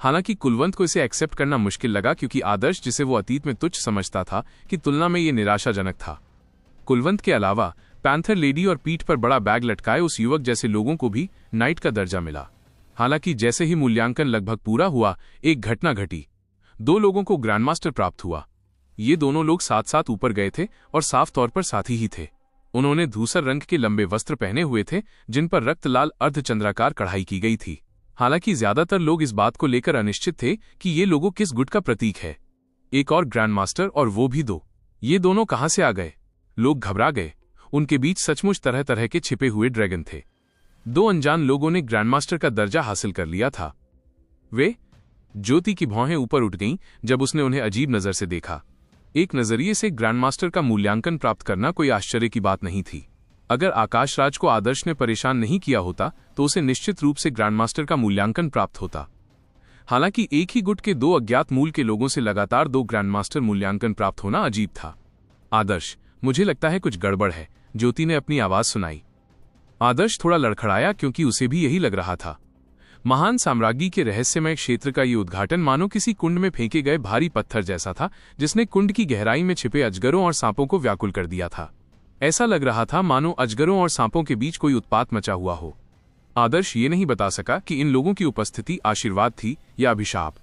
Speaker 1: हालांकि कुलवंत को इसे एक्सेप्ट करना मुश्किल लगा, क्योंकि आदर्श, जिसे वो अतीत में तुच्छ समझता था, की तुलना में ये निराशाजनक था। कुलवंत के अलावा पैंथर लेडी और पीठ पर बड़ा बैग लटकाए उस युवक जैसे लोगों को भी नाइट का दर्जा मिला। हालांकि जैसे ही मूल्यांकन लगभग पूरा हुआ, एक घटना घटी। 2 लोगों को ग्रैंडमास्टर प्राप्त हुआ। ये दोनों लोग साथ साथ ऊपर गए थे और साफ तौर पर साथी ही थे। उन्होंने धूसर रंग के लंबे वस्त्र पहने हुए थे, जिन पर रक्त लाल अर्धचंद्राकार कढ़ाई की गई थी। हालांकि ज्यादातर लोग इस बात को लेकर अनिश्चित थे कि ये लोगों किस गुट का प्रतीक है। एक और ग्रैंडमास्टर, और वो भी 2। ये दोनों कहां से आ गए? लोग घबरा गए। उनके बीच सचमुच तरह तरह के छिपे हुए ड्रैगन थे। 2 अनजान लोगों ने ग्रैंडमास्टर का दर्जा हासिल कर लिया था। वे ज्योति की भौहें ऊपर उठ गईं जब उसने उन्हें अजीब नजर से देखा। एक नजरिए से ग्रैंडमास्टर का मूल्यांकन प्राप्त करना कोई आश्चर्य की बात नहीं थी। अगर आकाशराज को आदर्श ने परेशान नहीं किया होता तो उसे निश्चित रूप से ग्रैंडमास्टर का मूल्यांकन प्राप्त होता। हालांकि एक ही गुट के 2 अज्ञात मूल के लोगों से लगातार 2 ग्रैंडमास्टर मूल्यांकन प्राप्त होना अजीब था। आदर्श, मुझे लगता है कुछ गड़बड़ है, ज्योति ने अपनी आवाज सुनाई। आदर्श थोड़ा लड़खड़ाया, क्योंकि उसे भी यही लग रहा था। महान साम्राज्ञी के रहस्यमय क्षेत्र का ये उद्घाटन मानो किसी कुंड में फेंके गए भारी पत्थर जैसा था, जिसने कुंड की गहराई में छिपे अजगरों और सांपों को व्याकुल कर दिया था। ऐसा लग रहा था मानो अजगरों और सांपों के बीच कोई उत्पात मचा हुआ हो। आदर्श ये नहीं बता सका कि इन लोगों की उपस्थिति आशीर्वाद थी या अभिशाप।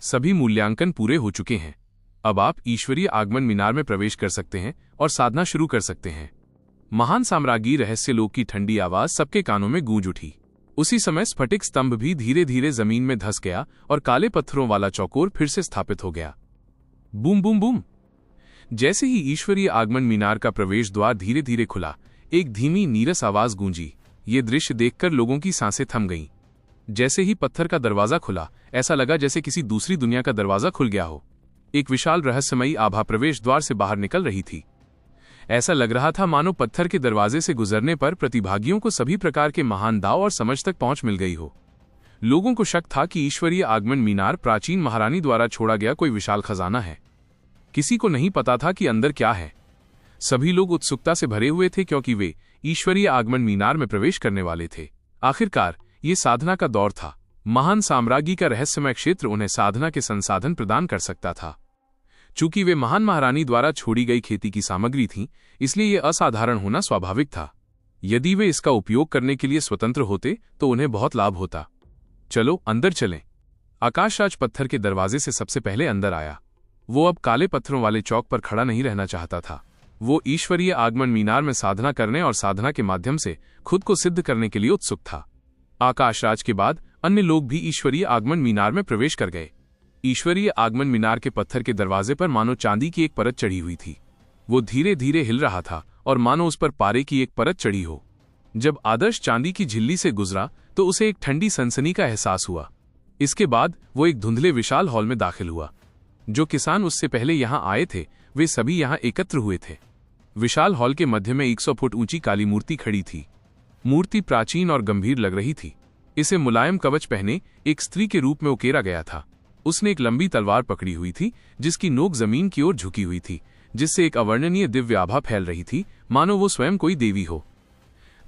Speaker 1: सभी मूल्यांकन पूरे हो चुके हैं। अब आप ईश्वरीय आगमन मीनार में प्रवेश कर सकते हैं और साधना शुरू कर सकते हैं। महान साम्राज्ञी रहस्य लोक की ठंडी आवाज सबके कानों में गूंज उठी। उसी समय स्फटिक स्तंभ भी धीरे धीरे जमीन में धंस गया और काले पत्थरों वाला चौकोर फिर से स्थापित हो गया। Boom boom boom. जैसे ही ईश्वरीय आगमन मीनार का प्रवेश द्वार धीरे धीरे खुला, एक धीमी नीरस आवाज गूंजी। ये दृश्य देखकर लोगों की सांसें थम गईं। जैसे ही पत्थर का दरवाजा खुला, ऐसा लगा जैसे किसी दूसरी दुनिया का दरवाजा खुल गया हो। एक विशाल रहस्यमयी आभा प्रवेश द्वार से बाहर निकल रही थी। ऐसा लग रहा था मानो पत्थर के दरवाजे से गुजरने पर प्रतिभागियों को सभी प्रकार के महान दाव और समझ तक पहुंच मिल गई हो। लोगों को शक था कि ईश्वरीय आगमन मीनार प्राचीन महारानी द्वारा छोड़ा गया कोई विशाल खजाना है। किसी को नहीं पता था कि अंदर क्या है। सभी लोग उत्सुकता से भरे हुए थे, क्योंकि वे ईश्वरीय आगमन मीनार में प्रवेश करने वाले थे। आखिरकार ये साधना का दौर था। महान साम्राज्ञी का रहस्यमय क्षेत्र उन्हें साधना के संसाधन प्रदान कर सकता था। चूंकि वे महान महारानी द्वारा छोड़ी गई खेती की सामग्री थीं, इसलिए यह असाधारण होना स्वाभाविक था। यदि वे इसका उपयोग करने के लिए स्वतंत्र होते तो उन्हें बहुत लाभ होता। चलो अंदर चलें। आकाशराज पत्थर के दरवाजे से सबसे पहले अंदर आया। वो अब काले पत्थरों वाले चौक पर खड़ा नहीं रहना चाहता था। वो ईश्वरीय आगमन मीनार में साधना करने और साधना के माध्यम से खुद को सिद्ध करने के लिए उत्सुक था। आकाशराज के बाद अन्य लोग भी ईश्वरीय आगमन मीनार में प्रवेश कर गए। ईश्वरीय आगमन मीनार के पत्थर के दरवाजे पर मानो चांदी की एक परत चढ़ी हुई थी। वो धीरे धीरे हिल रहा था और मानो उस पर पारे की एक परत चढ़ी हो। जब आदर्श चांदी की झिल्ली से गुजरा तो उसे एक ठंडी सनसनी का एहसास हुआ। इसके बाद वो एक धुंधले विशाल हॉल में दाखिल हुआ। जो किसान उससे पहले यहां आए थे, वे सभी यहां एकत्र हुए थे। विशाल हॉल के मध्य में 100 फुट ऊंची काली मूर्ति खड़ी थी। मूर्ति प्राचीन और गंभीर लग रही थी। इसे मुलायम कवच पहने एक स्त्री के रूप में उकेरा गया था। उसने एक लंबी तलवार पकड़ी हुई थी, जिसकी नोक जमीन की ओर झुकी हुई थी, जिससे एक अवर्णनीय दिव्य आभा फैल रही थी, मानो वो स्वयं कोई देवी हो।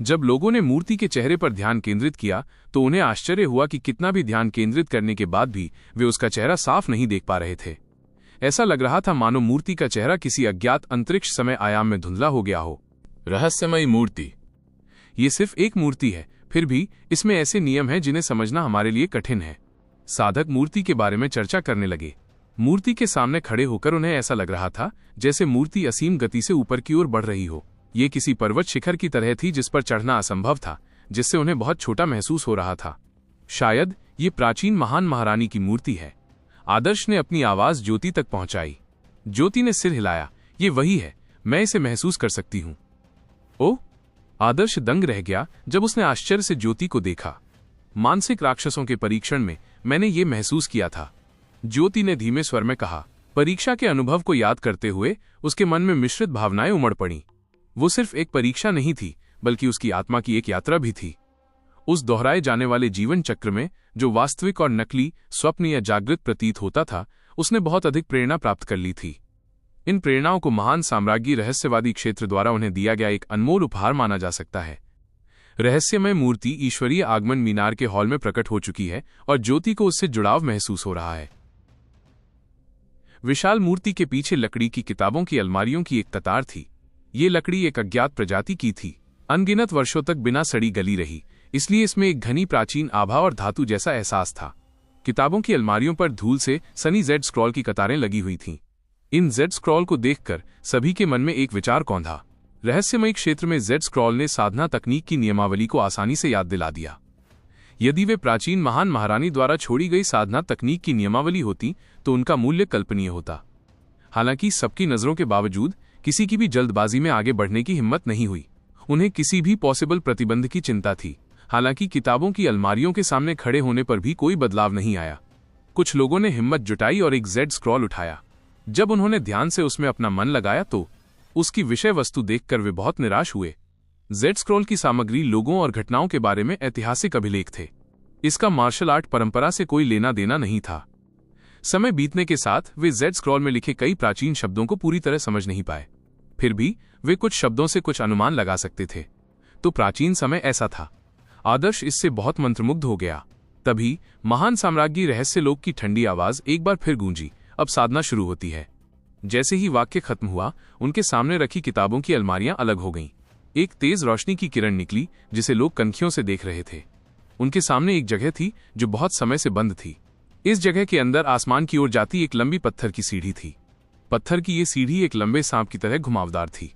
Speaker 1: जब लोगों ने मूर्ति के चेहरे पर ध्यान केंद्रित किया तो उन्हें आश्चर्य हुआ कि कितना भी ध्यान केंद्रित करने के बाद भी वे उसका चेहरा साफ नहीं देख पा रहे थे। ऐसा लग रहा था मानो मूर्ति का चेहरा किसी अज्ञात अंतरिक्ष समय आयाम में धुंधला हो गया हो। रहस्यमयी मूर्ति। ये सिर्फ एक मूर्ति है, फिर भी इसमें ऐसे नियम हैं जिन्हें समझना हमारे लिए कठिन है। साधक मूर्ति के बारे में चर्चा करने लगे। मूर्ति के सामने खड़े होकर उन्हें ऐसा लग रहा था जैसे मूर्ति असीम गति से ऊपर की ओर बढ़ रही हो। ये किसी पर्वत शिखर की तरह थी जिस पर चढ़ना असंभव था, जिससे उन्हें बहुत छोटा महसूस हो रहा था। शायद ये प्राचीन महान महारानी की मूर्ति है। आदर्श ने अपनी आवाज ज्योति तक पहुंचाई। ज्योति ने सिर हिलाया। ये वही है, मैं इसे महसूस कर सकती हूं। ओह! आदर्श दंग रह गया जब उसने आश्चर्य से ज्योति को देखा। मानसिक राक्षसों के परीक्षण में मैंने ये महसूस किया था, ज्योति ने धीमे स्वर में कहा। परीक्षा के अनुभव को याद करते हुए उसके मन में मिश्रित भावनाएं उमड़ पड़ी। वो सिर्फ एक परीक्षा नहीं थी, बल्कि उसकी आत्मा की एक यात्रा भी थी। उस दोहराए जाने वाले जीवन चक्र में जो वास्तविक और नकली, स्वप्न या जागृत प्रतीत होता था, उसने बहुत अधिक प्रेरणा प्राप्त कर ली थी। इन प्रेरणाओं को महान साम्राज्य रहस्यवादी क्षेत्र द्वारा उन्हें दिया गया एक अनमोल उपहार माना जा सकता है। रहस्यमय मूर्ति ईश्वरीय आगमन मीनार के हॉल में प्रकट हो चुकी है और ज्योति को उससे जुड़ाव महसूस हो रहा है। विशाल मूर्ति के पीछे लकड़ी की किताबों की अलमारियों की एक कतार थी। ये लकड़ी एक अज्ञात प्रजाति की थी, अनगिनत वर्षों तक बिना सड़ी गली रही, इसलिए इसमें एक घनी प्राचीन आभा और धातु जैसा एहसास था। किताबों की अलमारियों पर धूल से सनी जेड स्क्रॉल की कतारें लगी हुई थीं। इन जेड स्क्रॉल को देखकर सभी के मन में एक विचार कौंधा। रहस्यमय क्षेत्र में जेड स्क्रॉल ने साधना तकनीक की नियमावली को आसानी से याद दिला दिया। यदि वे प्राचीन महान महारानी द्वारा छोड़ी गई साधना तकनीक की नियमावली होती तो उनका मूल्य कल्पनीय होता। हालांकि सबकी नजरों के बावजूद किसी की भी जल्दबाजी में आगे बढ़ने की हिम्मत नहीं हुई। उन्हें किसी भी पॉसिबल प्रतिबंध की चिंता थी। हालांकि किताबों की अलमारियों के सामने खड़े होने पर भी कोई बदलाव नहीं आया। कुछ लोगों ने हिम्मत जुटाई और एक जेड स्क्रॉल उठाया। जब उन्होंने ध्यान से उसमें अपना मन लगाया तो उसकी विषय वस्तु देखकर वे बहुत निराश हुए। जेड स्क्रॉल की सामग्री लोगों और घटनाओं के बारे में ऐतिहासिक अभिलेख थे। इसका मार्शल आर्ट परंपरा से कोई लेना देना नहीं था। समय बीतने के साथ वे जेड स्क्रॉल में लिखे कई प्राचीन शब्दों को पूरी तरह समझ नहीं पाए। फिर भी वे कुछ शब्दों से कुछ अनुमान लगा सकते थे। तो प्राचीन समय ऐसा था। आदर्श इससे बहुत मंत्रमुग्ध हो गया। तभी महान साम्राज्य रहस्य लोक की ठंडी आवाज एक बार फिर गूंजी। अब साधना शुरू होती है। जैसे ही वाक्य खत्म हुआ, उनके सामने रखी किताबों की अलमारियां अलग हो गईं। एक तेज रोशनी की किरण निकली जिसे लोग कनखियों से देख रहे थे। उनके सामने एक जगह थी जो बहुत समय से बंद थी। इस जगह के अंदर आसमान की ओर जाती एक लंबी पत्थर की सीढ़ी थी। पत्थर की ये सीढ़ी एक लंबे सांप की तरह घुमावदार थी।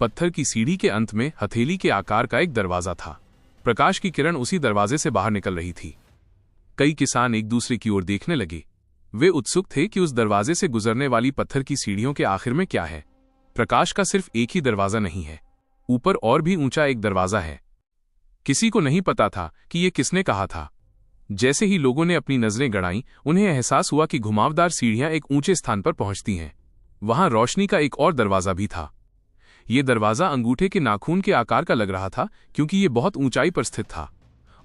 Speaker 1: पत्थर की सीढ़ी के अंत में हथेली के आकार का एक दरवाजा था। प्रकाश की किरण उसी दरवाजे से बाहर निकल रही थी। कई किसान एक दूसरे की ओर देखने लगे। वे उत्सुक थे कि उस दरवाजे से गुजरने वाली पत्थर की सीढ़ियों के आखिर में क्या है। प्रकाश का सिर्फ एक ही दरवाजा नहीं है, ऊपर और भी ऊंचा एक दरवाजा है। किसी को नहीं पता था कि ये किसने कहा था। जैसे ही लोगों ने अपनी नजरें गड़ाईं, उन्हें एहसास हुआ कि घुमावदार सीढ़ियां एक ऊंचे स्थान पर पहुंचती हैं। वहां रोशनी का एक और दरवाजा भी था। ये दरवाजा अंगूठे के नाखून के आकार का लग रहा था क्योंकि ये बहुत ऊंचाई पर स्थित था।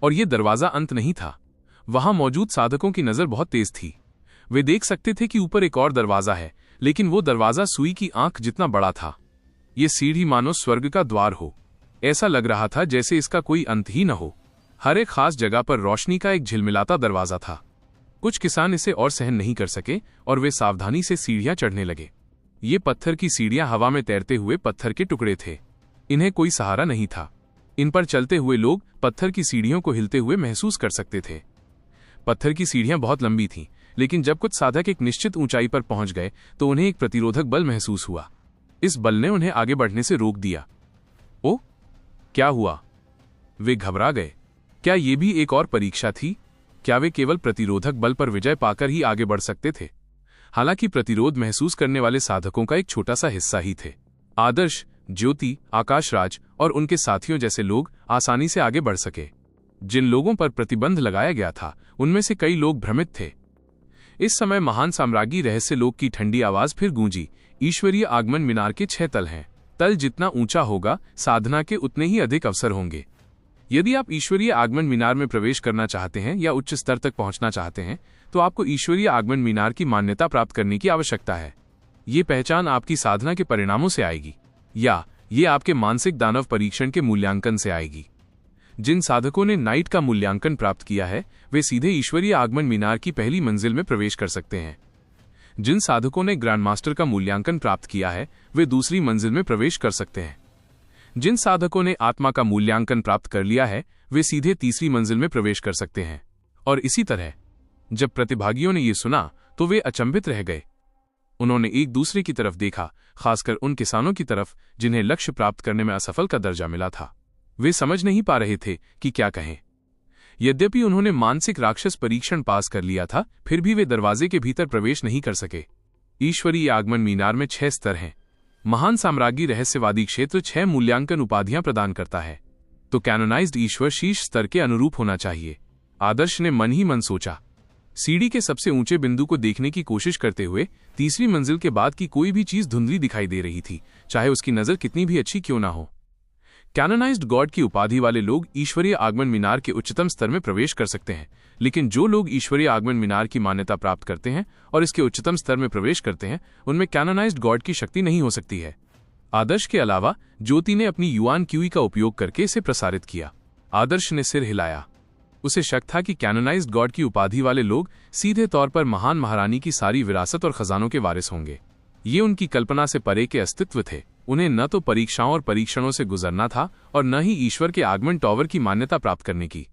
Speaker 1: और ये दरवाजा अंत नहीं था। वहां मौजूद साधकों की नजर बहुत तेज थी। वे देख सकते थे कि ऊपर एक और दरवाजा है, लेकिन वो दरवाजा सुई की आंख जितना बड़ा था। ये सीढ़ी मानो स्वर्ग का द्वार हो। ऐसा लग रहा था जैसे इसका कोई अंत ही न हो। हर एक खास जगह पर रोशनी का एक झिलमिलाता दरवाजा था। कुछ किसान इसे और सहन नहीं कर सके और वे सावधानी से सीढ़ियां चढ़ने लगे। ये पत्थर की सीढ़ियां हवा में तैरते हुए पत्थर के टुकड़े थे। इन्हें कोई सहारा नहीं था। इन पर चलते हुए लोग पत्थर की सीढ़ियों को हिलते हुए महसूस कर सकते थे। पत्थर की सीढ़ियां बहुत लंबी थीं, लेकिन जब कुछ साधक एक निश्चित ऊंचाई पर पहुंच गए तो उन्हें एक प्रतिरोधक बल महसूस हुआ। इस बल ने उन्हें आगे बढ़ने से रोक दिया। ओ, क्या हुआ? वे घबरा गए। क्या ये भी एक और परीक्षा थी? क्या वे केवल प्रतिरोधक बल पर विजय पाकर ही आगे बढ़ सकते थे? हालांकि प्रतिरोध महसूस करने वाले साधकों का एक छोटा सा हिस्सा ही थे। आदर्श, ज्योति, आकाशराज और उनके साथियों जैसे लोग आसानी से आगे बढ़ सके। जिन लोगों पर प्रतिबंध लगाया गया था, उनमें से कई लोग भ्रमित थे। इस समय महान साम्राज्य रहस्य लोक की ठंडी आवाज फिर गूंजी। ईश्वरीय आगमन मीनार के 6 तल हैं। तल जितना ऊंचा होगा, साधना के उतने ही अधिक अवसर होंगे। यदि आप ईश्वरीय आगमन मीनार में प्रवेश करना चाहते हैं या उच्च स्तर तक पहुंचना चाहते हैं, तो आपको ईश्वरीय आगमन मीनार की मान्यता प्राप्त करने की आवश्यकता है। ये पहचान आपकी साधना के परिणामों से आएगी, या ये आपके मानसिक दानव परीक्षण के मूल्यांकन से आएगी। जिन साधकों ने नाइट का मूल्यांकन प्राप्त किया है वे सीधे ईश्वरीय आगमन मीनार की पहली मंजिल में प्रवेश कर सकते हैं। जिन साधकों ने ग्रैंड मास्टर का मूल्यांकन प्राप्त किया है वे दूसरी मंजिल में प्रवेश कर सकते हैं। जिन साधकों ने आत्मा का मूल्यांकन प्राप्त कर लिया है वे सीधे तीसरी मंजिल में प्रवेश कर सकते हैं। और इसी तरह जब प्रतिभागियों ने ये सुना तो वे अचंभित रह गए। उन्होंने एक दूसरे की तरफ देखा, खासकर उन किसानों की तरफ जिन्हें लक्ष्य प्राप्त करने में असफल का दर्जा मिला था। वे समझ नहीं पा रहे थे कि क्या कहें। यद्यपि उन्होंने मानसिक राक्षस परीक्षण पास कर लिया था, फिर भी वे दरवाजे के भीतर प्रवेश नहीं कर सके। ईश्वरीय आगमन मीनार में 6 स्तर हैं। महान साम्राज्ञी रहस्यवादी क्षेत्र 6 मूल्यांकन उपाधियां प्रदान करता है, तो कैनोनाइज्ड ईश्वर शीर्ष स्तर के अनुरूप होना चाहिए। आदर्श ने मन ही मन सोचा। सीढ़ी के सबसे ऊंचे बिंदु को देखने की कोशिश करते हुए तीसरी मंजिल के बाद की कोई भी चीज धुंधली दिखाई दे रही थी, चाहे उसकी नजर कितनी भी अच्छी क्यों ना हो। कैनोनाइज्ड गॉड की उपाधि वाले लोग ईश्वरीय आगमन मीनार के उच्चतम स्तर में प्रवेश कर सकते हैं, लेकिन जो लोग ईश्वरीय आगमन मीनार की मान्यता प्राप्त करते हैं और इसके उच्चतम स्तर में प्रवेश करते हैं उनमें कैनोनाइज्ड गॉड की शक्ति नहीं हो सकती है। आदर्श के अलावा ज्योति ने अपनी युआन क्यूई का उपयोग करके इसे प्रसारित किया। आदर्श ने सिर हिलाया। उसे शक था कि कैनोनाइज्ड गॉड की उपाधि वाले लोग सीधे तौर पर महान महारानी की सारी विरासत और खजानों के वारिस होंगे। ये उनकी कल्पना से परे के अस्तित्व थे। उन्हें न तो परीक्षाओं और परीक्षणों से गुजरना था और न ही ईश्वर के आगमन टॉवर की मान्यता प्राप्त करने की।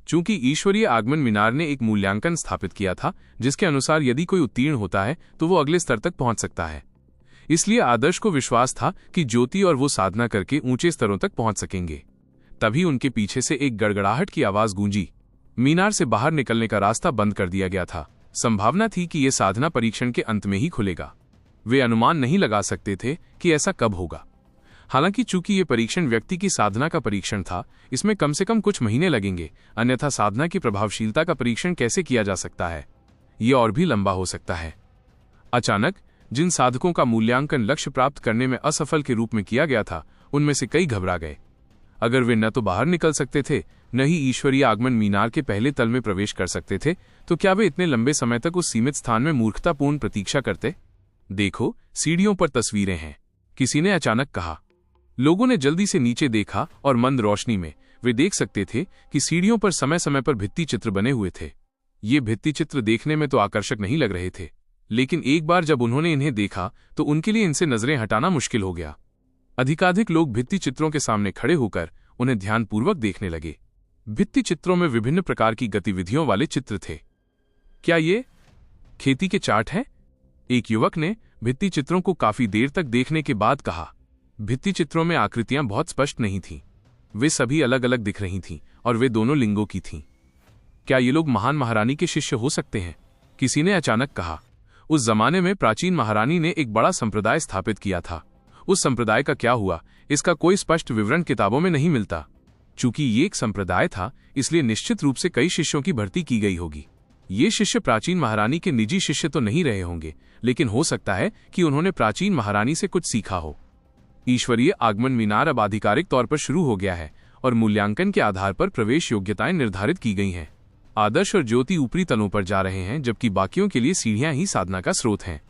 Speaker 1: चूंकि ईश्वरीय आगमन मीनार ने एक मूल्यांकन स्थापित किया था जिसके अनुसार यदि कोई उत्तीर्ण होता है तो वो अगले स्तर तक पहुंच सकता है, इसलिए आदर्श को विश्वास था कि ज्योति और वो साधना करके ऊंचे स्तरों तक पहुंच सकेंगे। तभी उनके पीछे से एक गड़गड़ाहट की आवाज गूंजी। मीनार से बाहर निकलने का रास्ता बंद कर दिया गया था। संभावना थी कि यह साधना परीक्षण के अंत में ही खुलेगा। वे अनुमान नहीं लगा सकते थे कि ऐसा कब होगा। हालांकि चूंकि यह परीक्षण व्यक्ति की साधना का परीक्षण था, इसमें कम से कम कुछ महीने लगेंगे, अन्यथा साधना की प्रभावशीलता का परीक्षण कैसे किया जा सकता है, यह और भी लंबा हो सकता है। अचानक जिन साधकों का मूल्यांकन लक्ष्य प्राप्त करने में असफल के रूप में किया गया था उनमें से कई घबरा गए। अगर वे न तो बाहर निकल सकते थे न ही ईश्वरीय आगमन मीनार के पहले तल में प्रवेश कर सकते थे, तो क्या वे इतने लंबे समय तक उस सीमित स्थान में मूर्खतापूर्ण प्रतीक्षा करते? देखो, सीढ़ियों पर तस्वीरें हैं, किसी ने अचानक कहा। लोगों ने जल्दी से नीचे देखा और मंद रोशनी में वे देख सकते थे कि सीढ़ियों पर समय समय पर भित्ति चित्र बने हुए थे। ये भित्ति चित्र देखने में तो आकर्षक नहीं लग रहे थे, लेकिन एक बार जब उन्होंने इन्हें देखा तो उनके लिए इनसे नजरें हटाना मुश्किल हो गया। अधिकाधिक लोग भित्ति चित्रों के सामने खड़े होकर उन्हें ध्यानपूर्वक देखने लगे। भित्ति चित्रों में विभिन्न प्रकार की गतिविधियों वाले चित्र थे। क्या ये खेती के चार्ट हैं? एक युवक ने भित्ति चित्रों को काफी देर तक देखने के बाद कहा। भित्ति चित्रों में आकृतियां बहुत स्पष्ट नहीं थीं। वे सभी अलग अलग दिख रही थीं और वे दोनों लिंगों की थीं। क्या ये लोग महान महारानी के शिष्य हो सकते हैं? किसी ने अचानक कहा। उस जमाने में प्राचीन महारानी ने एक बड़ा संप्रदाय स्थापित किया था। उस संप्रदाय का क्या हुआ, इसका कोई स्पष्ट विवरण किताबों में नहीं मिलता। चूंकि ये एक संप्रदाय था, इसलिए निश्चित रूप से कई शिष्यों की भर्ती की गई होगी। ये शिष्य प्राचीन महारानी के निजी शिष्य तो नहीं रहे होंगे, लेकिन हो सकता है कि उन्होंने प्राचीन महारानी से कुछ सीखा हो। ईश्वरीय आगमन मीनार अब आधिकारिक तौर पर शुरू हो गया है और मूल्यांकन के आधार पर प्रवेश योग्यताएं निर्धारित की गई हैं। आदर्श और ज्योति ऊपरी तलों पर जा रहे हैं, जबकि बाकियों के लिए सीढ़ियां ही साधना का स्रोत हैं।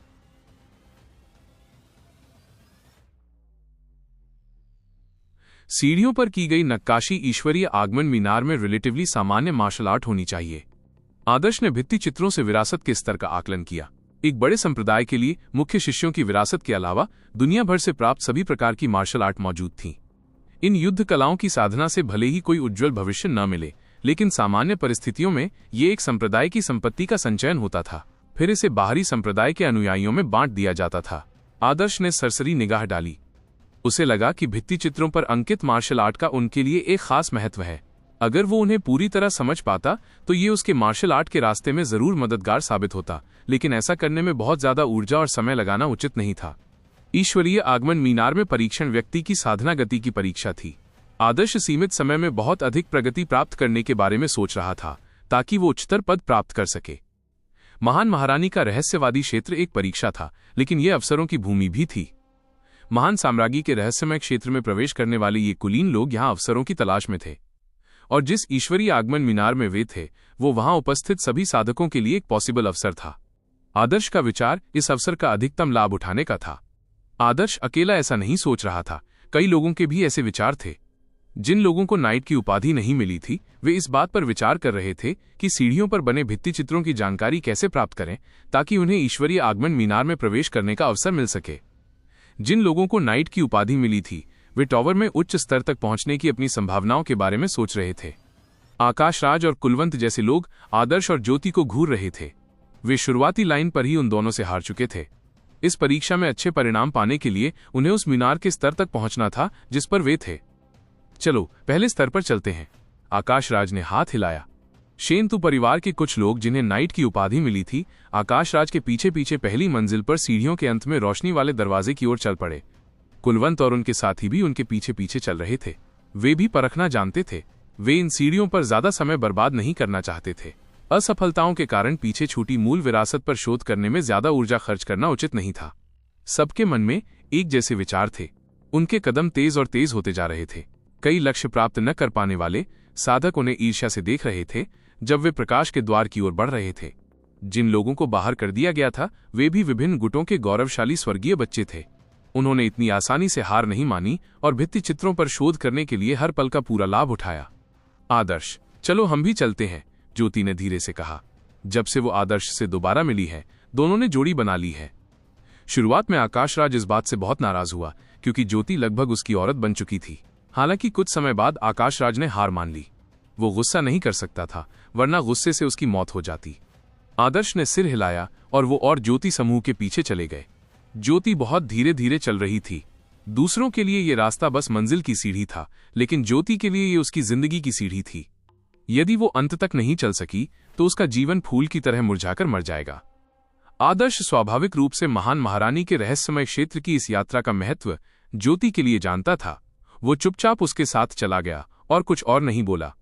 Speaker 1: सीढ़ियों पर की गई नक्काशी ईश्वरीय आगमन मीनार में रिलेटिवली सामान्य मार्शल आर्ट होनी चाहिए। आदर्श ने भित्ति चित्रों से विरासत के स्तर का आकलन किया। एक बड़े संप्रदाय के लिए मुख्य शिष्यों की विरासत के अलावा दुनिया भर से प्राप्त सभी प्रकार की मार्शल आर्ट मौजूद थीं। इन युद्ध कलाओं की साधना से भले ही कोई उज्ज्वल भविष्य न मिले, लेकिन सामान्य परिस्थितियों में ये एक संप्रदाय की संपत्ति का संचयन होता था, फिर इसे बाहरी संप्रदाय के अनुयायियों में बांट दिया जाता था। आदर्श ने सरसरी निगाह डाली। उसे लगा कि भित्ति चित्रों पर अंकित मार्शल आर्ट का उनके लिए एक खास महत्व है। अगर वो उन्हें पूरी तरह समझ पाता तो ये उसके मार्शल आर्ट के रास्ते में जरूर मददगार साबित होता, लेकिन ऐसा करने में बहुत ज्यादा ऊर्जा और समय लगाना उचित नहीं था। ईश्वरीय आगमन मीनार में परीक्षण व्यक्ति की साधना गति की परीक्षा थी। आदर्श सीमित समय में बहुत अधिक प्रगति प्राप्त करने के बारे में सोच रहा था ताकि वो उच्चतर पद प्राप्त कर सके। महान महारानी का रहस्यवादी क्षेत्र एक परीक्षा था, लेकिन यह अवसरों की भूमि भी थी। महान साम्राज्ञी के रहस्यमय क्षेत्र में प्रवेश करने वाले ये कुलीन लोग यहां अवसरों की तलाश में थे, और जिस ईश्वरीय आगमन मीनार में वे थे वो वहां उपस्थित सभी साधकों के लिए एक पॉसिबल अवसर था। आदर्श का विचार इस अवसर का अधिकतम लाभ उठाने का था। आदर्श अकेला ऐसा नहीं सोच रहा था, कई लोगों के भी ऐसे विचार थे। जिन लोगों को नाइट की उपाधि नहीं मिली थी, वे इस बात पर विचार कर रहे थे कि सीढ़ियों पर बने भित्ति चित्रों की जानकारी कैसे प्राप्त करें ताकि उन्हें ईश्वरीय आगमन मीनार में प्रवेश करने का अवसर मिल सके। जिन लोगों को नाइट की उपाधि मिली थी, वे टॉवर में उच्च स्तर तक पहुंचने की अपनी संभावनाओं के बारे में सोच रहे थे। आकाशराज और कुलवंत जैसे लोग आदर्श और ज्योति को घूर रहे थे। वे शुरुआती लाइन पर ही उन दोनों से हार चुके थे। इस परीक्षा में अच्छे परिणाम पाने के लिए उन्हें उस मीनार के स्तर तक पहुंचना था जिस पर वे थे। चलो पहले स्तर पर चलते हैं, आकाशराज ने हाथ हिलाया। शेंतु परिवार के कुछ लोग जिन्हें नाइट की उपाधि मिली थी, आकाशराज के पीछे पीछे पहली मंजिल पर सीढ़ियों के अंत में रोशनी वाले दरवाजे की ओर चल पड़े। कुलवंत और उनके साथी भी उनके पीछे पीछे चल रहे थे। वे भी परखना जानते थे। वे इन सीढ़ियों पर ज्यादा समय बर्बाद नहीं करना चाहते थे। असफलताओं के कारण पीछे छूटी मूल विरासत पर शोध करने में ज्यादा ऊर्जा खर्च करना उचित नहीं था। सबके मन में एक जैसे विचार थे। उनके कदम तेज और तेज होते जा रहे थे। कई लक्ष्य प्राप्त न कर पाने वाले साधक उन्हें ईर्ष्या से देख रहे थे जब वे प्रकाश के द्वार की ओर बढ़ रहे थे। जिन लोगों को बाहर कर दिया गया था, वे भी विभिन्न गुटों के गौरवशाली स्वर्गीय बच्चे थे। उन्होंने इतनी आसानी से हार नहीं मानी और भित्ति चित्रों पर शोध करने के लिए हर पल का पूरा लाभ उठाया। आदर्श, चलो हम भी चलते हैं, ज्योति ने धीरे से कहा। जब से वो आदर्श से दोबारा मिली है, दोनों ने जोड़ी बना ली है। शुरुआत में आकाशराज इस बात से बहुत नाराज हुआ क्योंकि ज्योति लगभग उसकी औरत बन चुकी थी। हालांकि कुछ समय बाद आकाशराज ने हार मान ली। वो गुस्सा नहीं कर सकता था, वरना गुस्से से उसकी मौत हो जाती। आदर्श ने सिर हिलाया और वो और ज्योति समूह के पीछे चले गए। ज्योति बहुत धीरे धीरे चल रही थी। दूसरों के लिए ये रास्ता बस मंजिल की सीढ़ी था, लेकिन ज्योति के लिए ये उसकी जिंदगी की सीढ़ी थी। यदि वो अंत तक नहीं चल सकी तो उसका जीवन फूल की तरह मुरझाकर मर जाएगा। आदर्श स्वाभाविक रूप से महान महारानी के रहस्यमय क्षेत्र की इस यात्रा का महत्व ज्योति के लिए जानता था। वो चुपचाप उसके साथ चला गया और कुछ और नहीं बोला।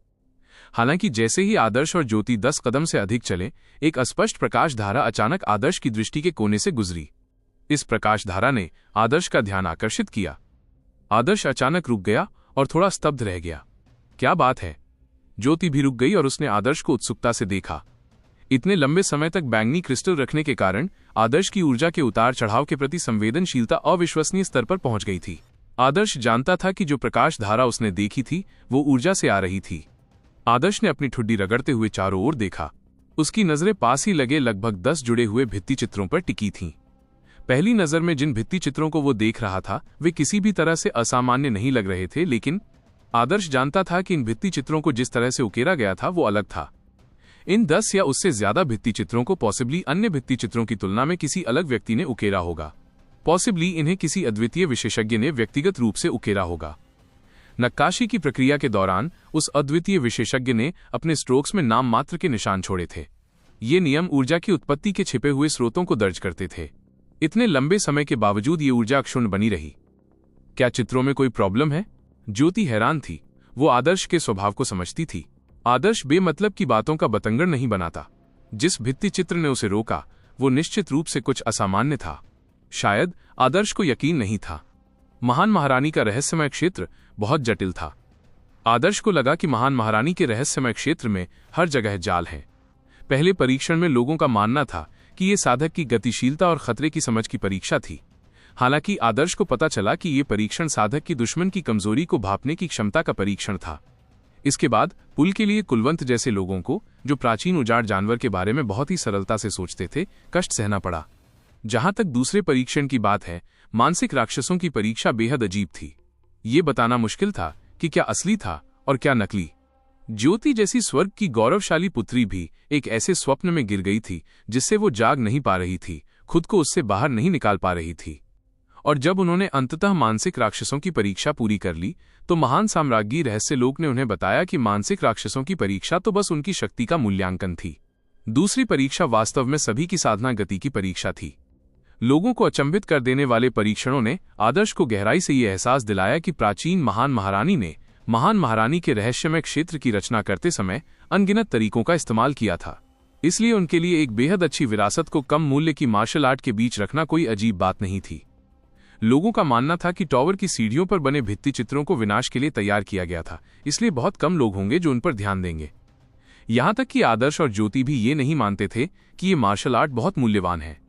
Speaker 1: हालांकि जैसे ही आदर्श और ज्योति 10 कदम से अधिक चले, एक अस्पष्ट प्रकाश धारा अचानक आदर्श की दृष्टि के कोने से गुजरी। इस प्रकाश धारा ने आदर्श का ध्यान आकर्षित किया। आदर्श अचानक रुक गया और थोड़ा स्तब्ध रह गया। क्या बात है? ज्योति भी रुक गई और उसने आदर्श को उत्सुकता से देखा। इतने लंबे समय तक बैंगनी क्रिस्टल रखने के कारण आदर्श की ऊर्जा के उतार चढ़ाव के प्रति संवेदनशीलता अविश्वसनीय स्तर पर पहुंच गई थी। आदर्श जानता था कि जो प्रकाश धारा उसने देखी थी वो ऊर्जा से आ रही थी। आदर्श ने अपनी ठुड्डी रगड़ते हुए चारों ओर देखा। उसकी नजरें पास ही लगे लगभग 10 जुड़े हुए भित्ति चित्रों पर टिकी थीं। पहली नजर में जिन भित्ति चित्रों को वो देख रहा था वे किसी भी तरह से असामान्य नहीं लग रहे थे, लेकिन आदर्श जानता था कि इन भित्ति चित्रों को जिस तरह से उकेरा गया था वो अलग था। इन 10 या उससे ज्यादा भित्ति चित्रों को पॉसिबली अन्य भित्ति चित्रों की तुलना में किसी अलग व्यक्ति ने उकेरा होगा। पॉसिबली इन्हें किसी अद्वितीय विशेषज्ञ ने व्यक्तिगत रूप से उकेरा होगा। नक्काशी की प्रक्रिया के दौरान उस अद्वितीय विशेषज्ञ ने अपने स्ट्रोक्स में नाम मात्र के निशान छोड़े थे। ये नियम ऊर्जा की उत्पत्ति के छिपे हुए स्रोतों को दर्ज करते थे। इतने लंबे समय के बावजूद ये ऊर्जा अक्षुण्ण बनी रही। क्या चित्रों में कोई प्रॉब्लम है? ज्योति हैरान थी। वो आदर्श के स्वभाव को समझती थी। आदर्श बेमतलब की बातों का बतंगड़ नहीं बनाता। जिस भित्ति चित्र ने उसे रोका वो निश्चित रूप से कुछ असामान्य था। शायद आदर्श को यकीन नहीं था। महान महारानी का रहस्यमय क्षेत्र बहुत जटिल था। आदर्श को लगा कि महान महारानी के रहस्यमय क्षेत्र में हर जगह जाल है। पहले परीक्षण में लोगों का मानना था कि ये साधक की गतिशीलता और खतरे की समझ की परीक्षा थी। हालांकि आदर्श को पता चला कि ये परीक्षण साधक की दुश्मन की कमजोरी को भांपने की क्षमता का परीक्षण था। इसके बाद पुल के लिए कुलवंत जैसे लोगों को, जो प्राचीन उजाड़ जानवर के बारे में बहुत ही सरलता से सोचते थे, कष्ट सहना पड़ा। जहां तक दूसरे परीक्षण की बात है, मानसिक राक्षसों की परीक्षा बेहद अजीब थी। ये बताना मुश्किल था कि क्या असली था और क्या नकली। ज्योति जैसी स्वर्ग की गौरवशाली पुत्री भी एक ऐसे स्वप्न में गिर गई थी जिससे वो जाग नहीं पा रही थी, खुद को उससे बाहर नहीं निकाल पा रही थी। और जब उन्होंने अंततः मानसिक राक्षसों की परीक्षा पूरी कर ली तो महान साम्राज्ञी रहस्य लोक ने उन्हें बताया कि मानसिक राक्षसों की परीक्षा तो बस उनकी शक्ति का मूल्यांकन थी। दूसरी परीक्षा वास्तव में सभी की साधना गति की परीक्षा थी। लोगों को अचंभित कर देने वाले परीक्षणों ने आदर्श को गहराई से ये एहसास दिलाया कि प्राचीन महान महारानी ने महान महारानी के रहस्यमय क्षेत्र की रचना करते समय अनगिनत तरीकों का इस्तेमाल किया था। इसलिए उनके लिए एक बेहद अच्छी विरासत को कम मूल्य की मार्शल आर्ट के बीच रखना कोई अजीब बात नहीं थी। लोगों का मानना था कि टॉवर की सीढ़ियों पर बने भित्ति चित्रों को विनाश के लिए तैयार किया गया था, इसलिए बहुत कम लोग होंगे जो उन पर ध्यान देंगे। यहां तक कि आदर्श और ज्योति भी ये नहीं मानते थे कि ये मार्शल आर्ट बहुत मूल्यवान है।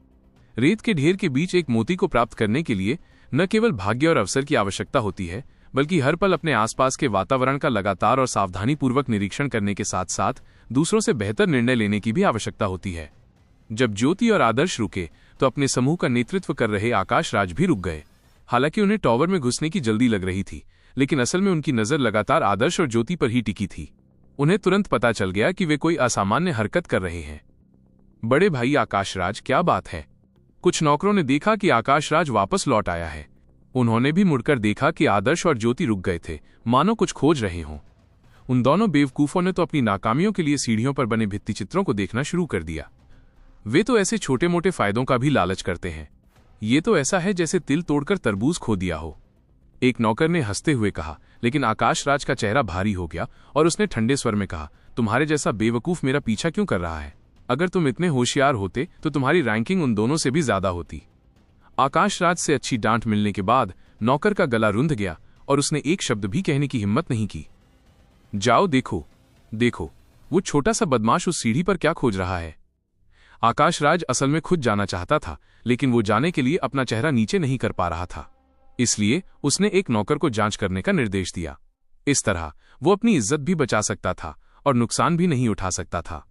Speaker 1: रेत के ढेर के बीच एक मोती को प्राप्त करने के लिए न केवल भाग्य और अवसर की आवश्यकता होती है, बल्कि हर पल अपने आसपास के वातावरण का लगातार और सावधानीपूर्वक निरीक्षण करने के साथ साथ दूसरों से बेहतर निर्णय लेने की भी आवश्यकता होती है। जब ज्योति और आदर्श रुके तो अपने समूह का नेतृत्व कर रहे आकाश राज भी रुक गए। हालांकि उन्हें टॉवर में घुसने की जल्दी लग रही थी, लेकिन असल में उनकी नजर लगातार आदर्श और ज्योति पर ही टिकी थी। उन्हें तुरंत पता चल गया कि वे कोई असामान्य हरकत कर रहे हैं। बड़े भाई आकाश राज, क्या बात है? कुछ नौकरों ने देखा कि आकाश राज वापस लौट आया है। उन्होंने भी मुड़कर देखा कि आदर्श और ज्योति रुक गए थे, मानो कुछ खोज रहे हों। उन दोनों बेवकूफों ने तो अपनी नाकामियों के लिए सीढ़ियों पर बने भित्तिचित्रों को देखना शुरू कर दिया। वे तो ऐसे छोटे मोटे फायदों का भी लालच करते हैं। ये तो ऐसा है जैसे तिल तोड़कर तरबूज खो दिया हो, एक नौकर ने हंसते हुए कहा। लेकिन आकाश राज का चेहरा भारी हो गया और उसने ठंडे स्वर में कहा, तुम्हारे जैसा बेवकूफ मेरा पीछा क्यों कर रहा है? अगर तुम इतने होशियार होते तो तुम्हारी रैंकिंग उन दोनों से भी ज्यादा होती। आकाश राज से अच्छी डांट मिलने के बाद नौकर का गला रुंध गया और उसने एक शब्द भी कहने की हिम्मत नहीं की। जाओ देखो, देखो वो छोटा सा बदमाश उस सीढ़ी पर क्या खोज रहा है। आकाश राज असल में खुद जाना चाहता था, लेकिन वो जाने के लिए अपना चेहरा नीचे नहीं कर पा रहा था। इसलिए उसने एक नौकर को जांच करने का निर्देश दिया। इस तरह वो अपनी इज्जत भी बचा सकता था और नुकसान भी नहीं उठा सकता था।